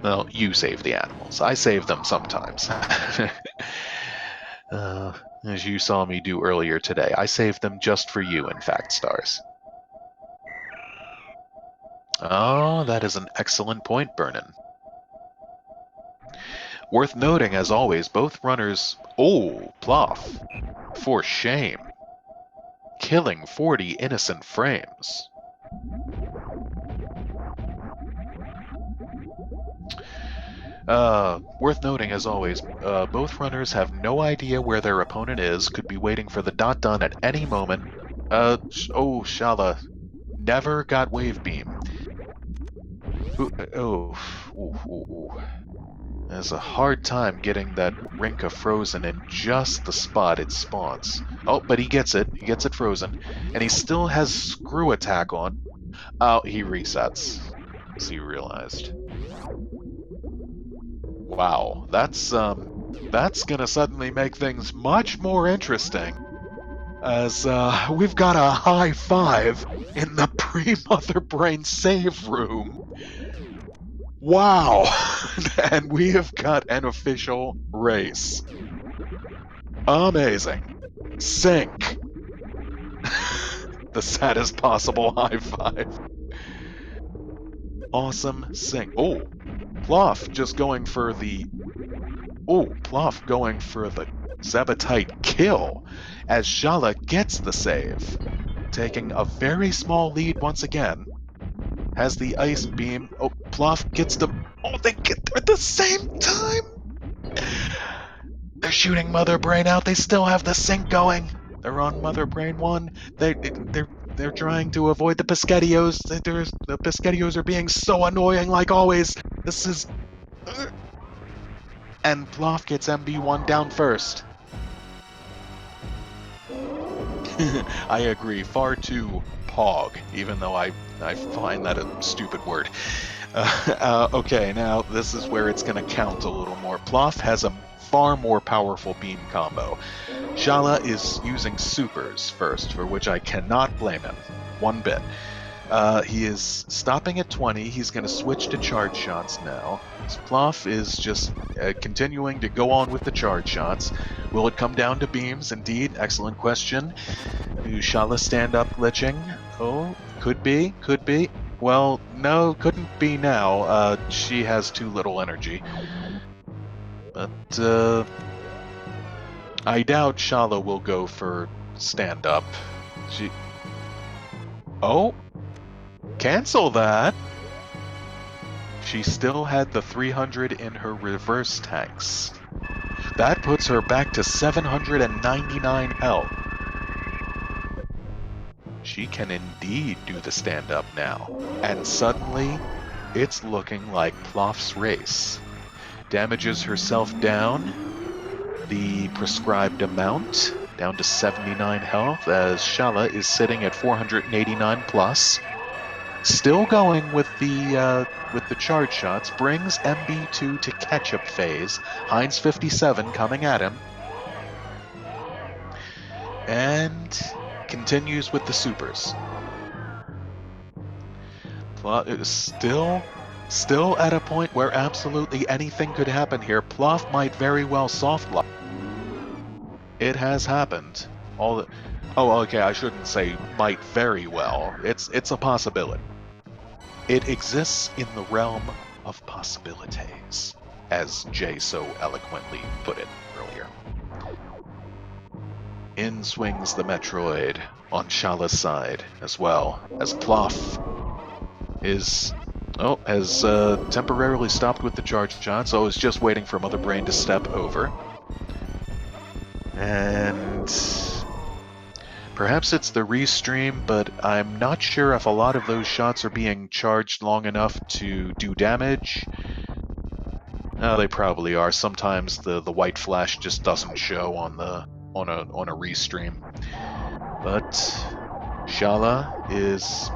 Well, you save the animals. I save them sometimes. As you saw me do earlier today. I saved them just for you, in fact, Stars. Oh, that is an excellent point, Burnin. Worth noting, as always, both runners... Oh, Plof. For shame. Killing 40 innocent frames. Worth noting, as always, both runners have no idea where their opponent is, could be waiting for the dot done at any moment. Oh, Shala. Never got wave beam. There's a hard time getting that Rinka frozen in just the spot it spawns. Oh, but he gets it. He gets it frozen. And he still has screw attack on. Oh, he resets. As he realized. Wow, that's gonna suddenly make things much more interesting. As, we've got a high 5 in the pre-Mother Brain save room. Wow! And we have got an official race. Amazing. Sync. The saddest possible high 5. Awesome sync. Oh, Plof just going for the... Oh, Plof going for the Zebetite kill as Shala gets the save. Taking a very small lead once again. Has the ice beam. Oh, Plof gets the... Oh, they get there at the same time! They're shooting Mother Brain out. They still have the sync going. They're on Mother Brain 1. They're trying to avoid the Pesquetios. The Pesquetios are being so annoying like always. This is... And Plof gets MB1 down first. I agree, far too pog, even though I find that a stupid word. Okay, now this is where it's going to count a little more. Plof has a far more powerful beam combo. Shala is using supers first, for which I cannot blame him one bit. He is stopping at 20. He's going to switch to charge shots now. Plof is just continuing to go on with the charge shots. Will it come down to beams? Indeed. Excellent question. Do Shala stand up glitching? Oh, could be. Could be. Well, no, couldn't be now. She has too little energy. But, I doubt Shala will go for stand up. Oh! Cancel that! She still had the 300 in her reverse tanks. That puts her back to 799 health. She can indeed do the stand-up now. And suddenly, it's looking like Plof's race. Damages herself down the prescribed amount, down to 79 health, as Shala is sitting at 489 plus. Still going with the charge shots, brings MB2 to catch-up phase. Heinz 57 coming at him. And continues with the supers. Still at a point where absolutely anything could happen here. Plof might very well soft lock. It has happened. Oh, okay, I shouldn't say might very well. It's a possibility. It exists in the realm of possibilities, as Jay so eloquently put it earlier. In swings the Metroid on Shala's side, as well as Plof has temporarily stopped with the charge shot, so is just waiting for Mother Brain to step over. And Perhaps it's the restream, but I'm not sure if a lot of those shots are being charged long enough to do damage. They probably are. Sometimes the white flash just doesn't show on a restream. But Shala is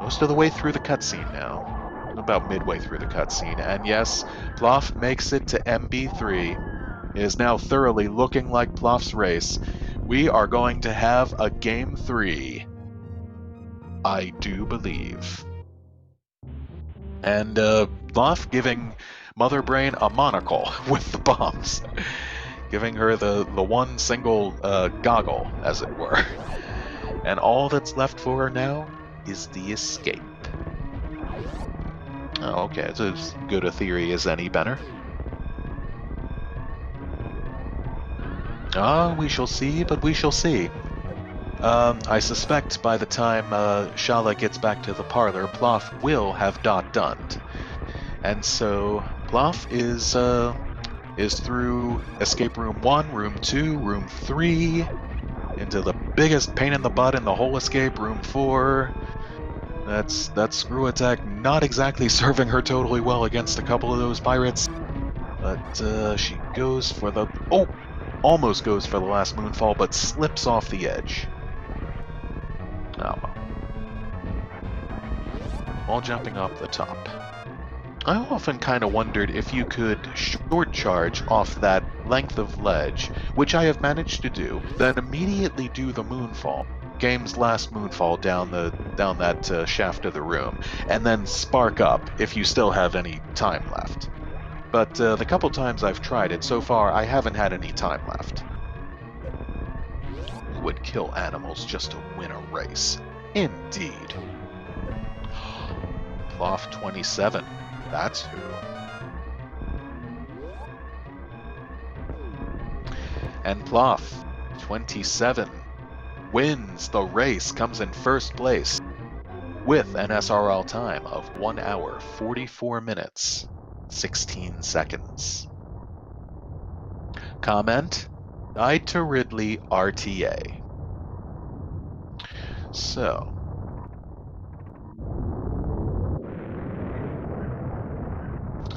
most of the way through the cutscene now. About midway through the cutscene. And yes, Plof makes it to MB3. It is now thoroughly looking like Plof's race. We are going to have a Game 3. I do believe. And Plof giving Mother Brain a monocle with the bombs. Giving her the one single goggle, as it were. And all that's left for her now is the escape. Oh, okay, it's as good a theory as any, Benner. We shall see, but we shall see. I suspect by the time Shala gets back to the parlor, Plof will have done. And so Plof is through Escape Room 1, Room 2, Room 3, into the biggest pain in the butt in the whole escape, Room 4. That screw attack not exactly serving her totally well against a couple of those pirates. But she goes for the... Oh! Almost goes for the last moonfall, but slips off the edge. Oh well. While jumping off the top. I often kind of wondered if you could short charge off that length of ledge, which I have managed to do, then immediately do the moonfall. Game's last moonfall down that shaft of the room, and then spark up if you still have any time left. But the couple times I've tried it, so far I haven't had any time left. Who would kill animals just to win a race? Indeed. Plof27, that's who. And Plof27 wins the race, comes in first place, with an SRL time of 1 hour, 44 minutes. 16 seconds. Comment, died to Ridley RTA. So,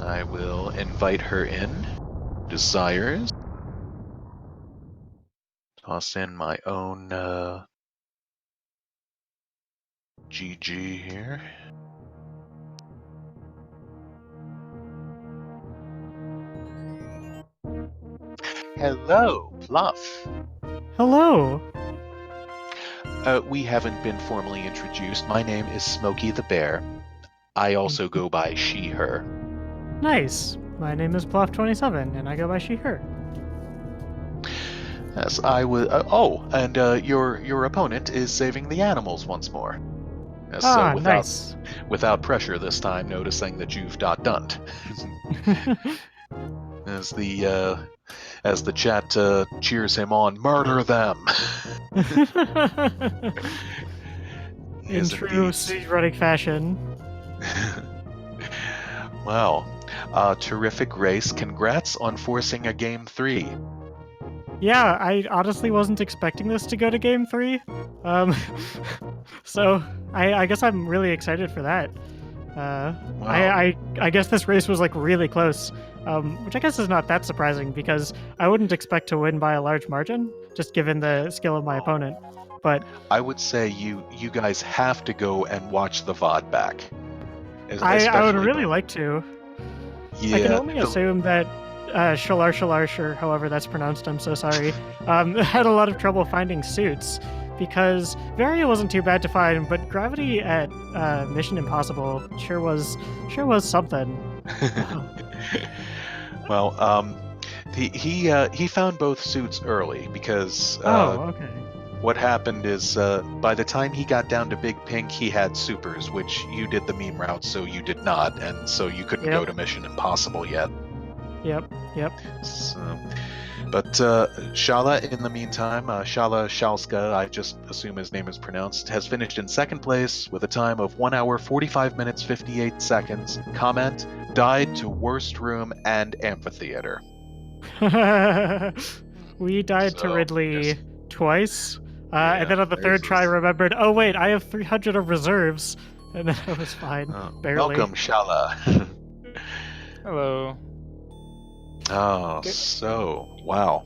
I will invite her in. Desires. Toss in my own GG here. Hello, Plof. Hello. We haven't been formally introduced. My name is Smokey the Bear. I also go by she, her. Nice. My name is Plof27, and I go by she, her. Yes, I would. And your opponent is saving the animals once more. Yes, so nice. Without pressure this time, noticing that you've done. As the chat cheers him on, murder them. In true speedrunning fashion. Wow, terrific race. Congrats on forcing a Game 3. Yeah, I honestly wasn't expecting this to go to Game 3. So I guess I'm really excited for that. Wow. I guess this race was like really close, which I guess is not that surprising because I wouldn't expect to win by a large margin, just given the skill of my opponent. But I would say you guys have to go and watch the VOD back. I would really like to. Yeah, I can only assume that Shalashalska, or however that's pronounced, I'm so sorry, had a lot of trouble finding suits. Because Varia wasn't too bad to find, but Gravity at Mission Impossible sure was something. Well, he found both suits early because okay. What happened is by the time he got down to Big Pink, he had supers, which you did the meme route, so you did not, and so you couldn't go to Mission Impossible yet. Yep. So, but Shala, in the meantime, Shalashalska, I just assume his name is pronounced, has finished in second place with a time of 1 hour, 45 minutes, 58 seconds. Comment, died to worst room and amphitheater. We died to Ridley twice. And then on the there's third try, I this. remembered, oh wait, I have 300 of reserves, and then I was fine, barely. Welcome, Shala. Hello. Oh, Okay. so wow,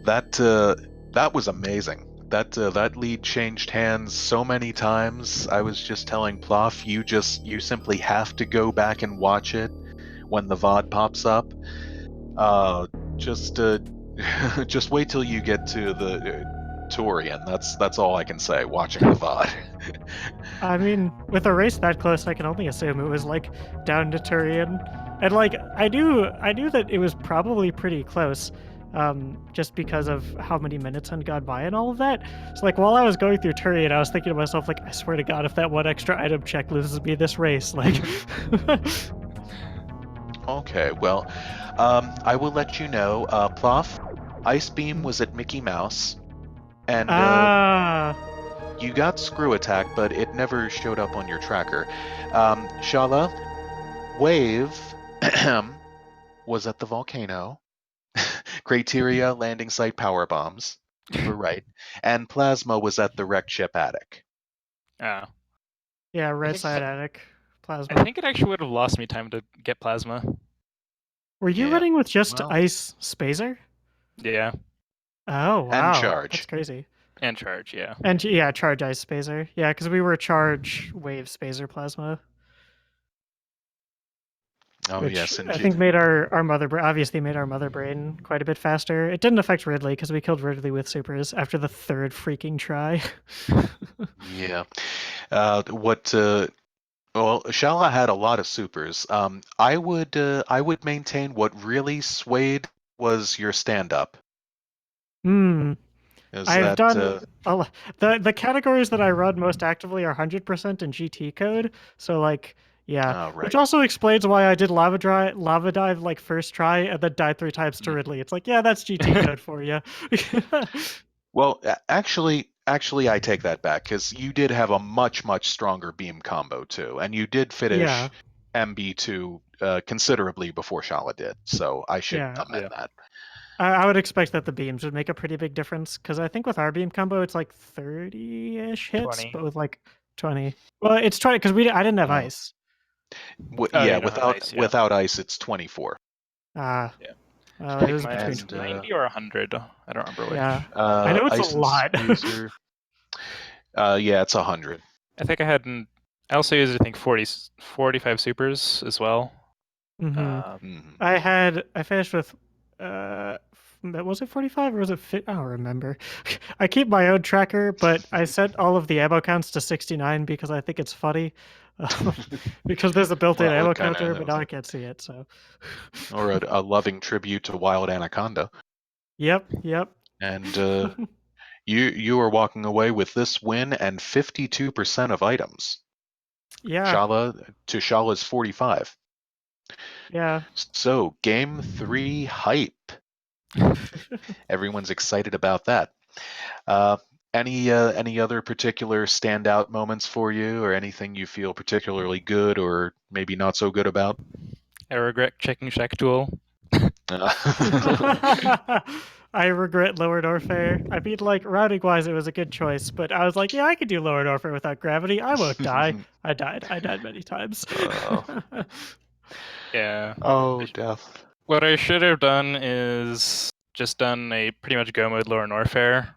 that that was amazing. That lead changed hands so many times. I was just telling Plof, you simply have to go back and watch it when the VOD pops up. Just just wait till you get to the Turian. That's all I can say. Watching the VOD. I mean, with a race that close, I can only assume it was like down to Turian, and like I knew that it was probably pretty close, just because of how many minutes had gone by and all of that. So like while I was going through Turian, I was thinking to myself like, I swear to God, if that one extra item check loses me this race, like. Okay, well, I will let you know. Plof, Ice Beam was at Mickey Mouse, and Ah. you got Screw Attack, but it never showed up on your tracker. Shala, Wave was at the volcano. Criteria landing site power bombs. You were right. And Plasma was at the wrecked ship attic. Oh. Yeah, red think side that- attic, plasma. I think it actually would have lost me time to get plasma. Were you Yeah, running with just well. ice spazer? Yeah. Oh And wow, charge. that's crazy. And charge, yeah. And yeah, charge ice spazer. Yeah, because we were charge wave spazer plasma, Oh which yes, I indeed. think made our mother obviously made our mother brain quite a bit faster. It didn't affect Ridley because we killed Ridley with supers after the third freaking try. Yeah. What? Well, Shala had a lot of supers. I would maintain what really swayed was your stand up. Hmm. Is I've that done the categories that I run most actively are 100% in GT code. So like, yeah, oh, right? which also explains why I did lava dive like first try and then died 3 times to Mm. Ridley. It's like, yeah, that's GT code for you. Well, actually, I take that back because you did have a much stronger beam combo too, and you did Yeah, finish MB2 considerably before Shala did. So I should yeah. amend that. I would expect that the beams would make a pretty big difference because I think with our beam combo it's like 30-ish hits, 20. but with like 20. Well, it's 20 because I didn't have Oh. ice. Oh, Yeah, you don't have ice, yeah. without ice, it's 24. Ah, Yeah. well, I it think was mine's between. 90 or 100. I don't remember which. Yeah, I know it's Ice a and lot. Spacer. Yeah, it's 100. I think I also used, I think, 45 supers as well. Mm-hmm. I finished with was it 45 or was it I don't remember. I keep my own tracker, but I set all of the ammo counts to 69 because I think it's funny. Because there's a built-in Well, ammo it kinda counter, but is. now I can't see it. So. Or a loving tribute to Wild Anaconda. Yep. And you are walking away with this win and 52% of items. Yeah. Shala's 45. Yeah. So game 3 hype. Everyone's excited about that. Any other particular standout moments for you, or anything you feel particularly good or maybe not so good about? I regret checking Shack Tool. I regret Lower Norfair. I mean, like, routing-wise, it was a good choice, but I was like, yeah, I could do Lower Norfair without gravity. I won't die. I died. I died many times. Yeah. Oh, death. What I should have done is just done a pretty much go mode Lower Norfair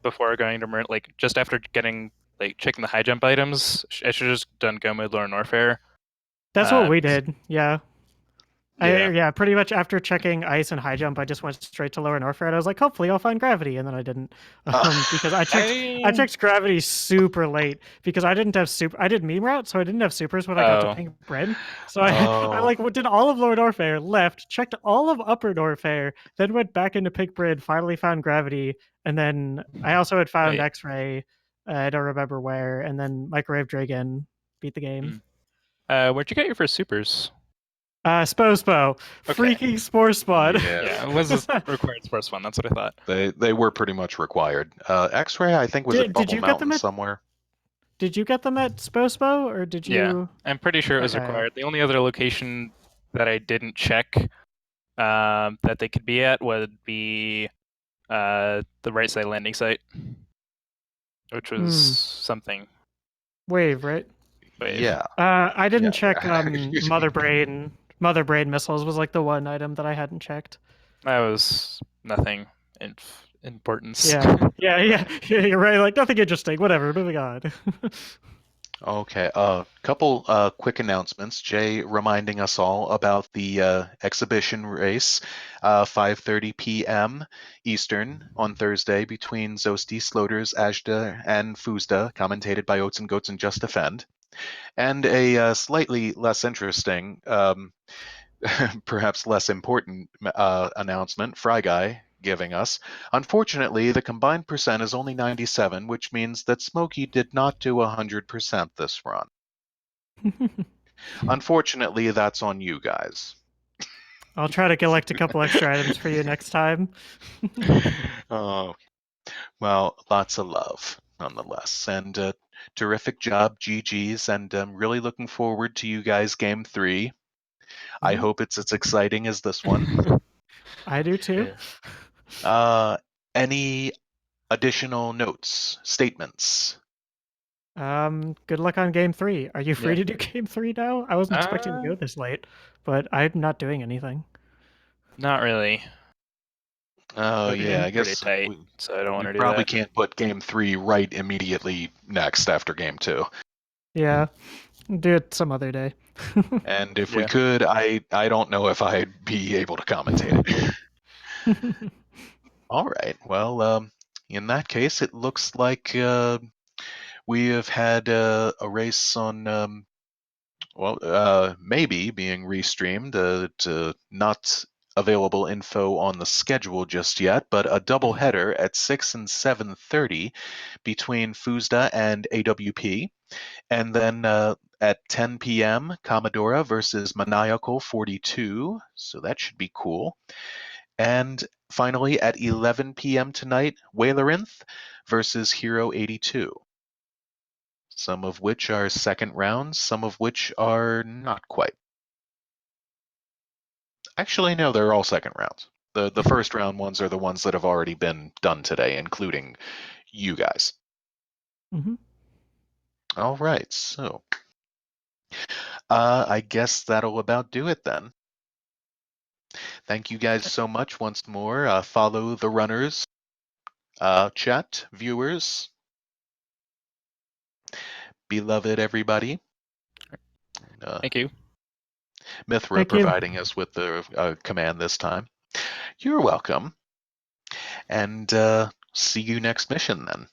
before going to like just after getting like checking the high jump items. I should have just done go mode Lower Norfair. That's what we did. Yeah. Yeah. Pretty much after checking ice and high jump, I just went straight to Lower Norfair, and I was like, hopefully I'll find gravity, and then I didn't, because I checked gravity super late because I didn't have I did meme route, so I didn't have supers when I got to Pink Bread, so I like did all of Lower Norfair, left, checked all of Upper Norfair, then went back into Pink Bread, finally found gravity, and then I also had found X-ray, I don't remember where, and then Microwave Dragon beat the game. Where'd you get your first supers? Spo. Okay. Freaking Spore Spawn. Yeah, it was a required Spore Spawn. That's what I thought. They were pretty much required. X-ray, I think, was at Bubble Mountain somewhere. Did you get them at Spo, or did you? Yeah, I'm pretty sure it was required. The only other location that I didn't check that they could be at would be the right side landing site. which was something. Wave, right? Wave. Yeah. I didn't check Yeah. Mother Brain. Mother Brain missiles was like the one item that I hadn't checked. That was nothing in importance. Yeah, you're right. Like nothing interesting. Whatever. Moving on. Okay, couple quick announcements. Jay reminding us all about the exhibition race, 5:30 p.m. Eastern on Thursday between Zosti, Sloters, Ajda, and Fuzda, commentated by Oats and Goats and Just Defend. And a slightly less interesting, perhaps less important announcement, Fry Guy giving us. Unfortunately, the combined percent is only 97, which means that Smokey did not do 100% this run. Unfortunately, that's on you guys. I'll try to collect a couple extra items for you next time. Oh, well, lots of love nonetheless. And terrific job, GG's. And I'm really looking forward to you guys' game 3. I hope it's as exciting as this one. I do too. Any additional notes, statements? Good luck on game 3. Are you free to do game 3 now? I wasn't expecting to go this late, but I'm not doing anything. Not really. Oh, yeah, I Pretty guess tight, so I don't want to do probably that. can't put game 3 right immediately next after game 2. Yeah, do it some other day. And if we could, I don't know if I'd be able to commentate it. All right. Well, in that case, it looks like we have had a race on, maybe being restreamed. To not available info on the schedule just yet, but a double header at 6 and 7:30 between Fuzda and AWP. And then at 10 p.m., Commodora versus Maniacal 42. So that should be cool. And finally, at 11 p.m. tonight, Whalerinth versus Hero 82. Some of which are second rounds, some of which are not quite. Actually, no, they're all second rounds. The first round ones are the ones that have already been done today, including you guys. All right, so I guess that'll about do it then. Thank you guys so much once more. Follow the runners, chat, viewers, beloved everybody. Thank you. Mithra providing us with the command this time. You're welcome. And see you next mission then.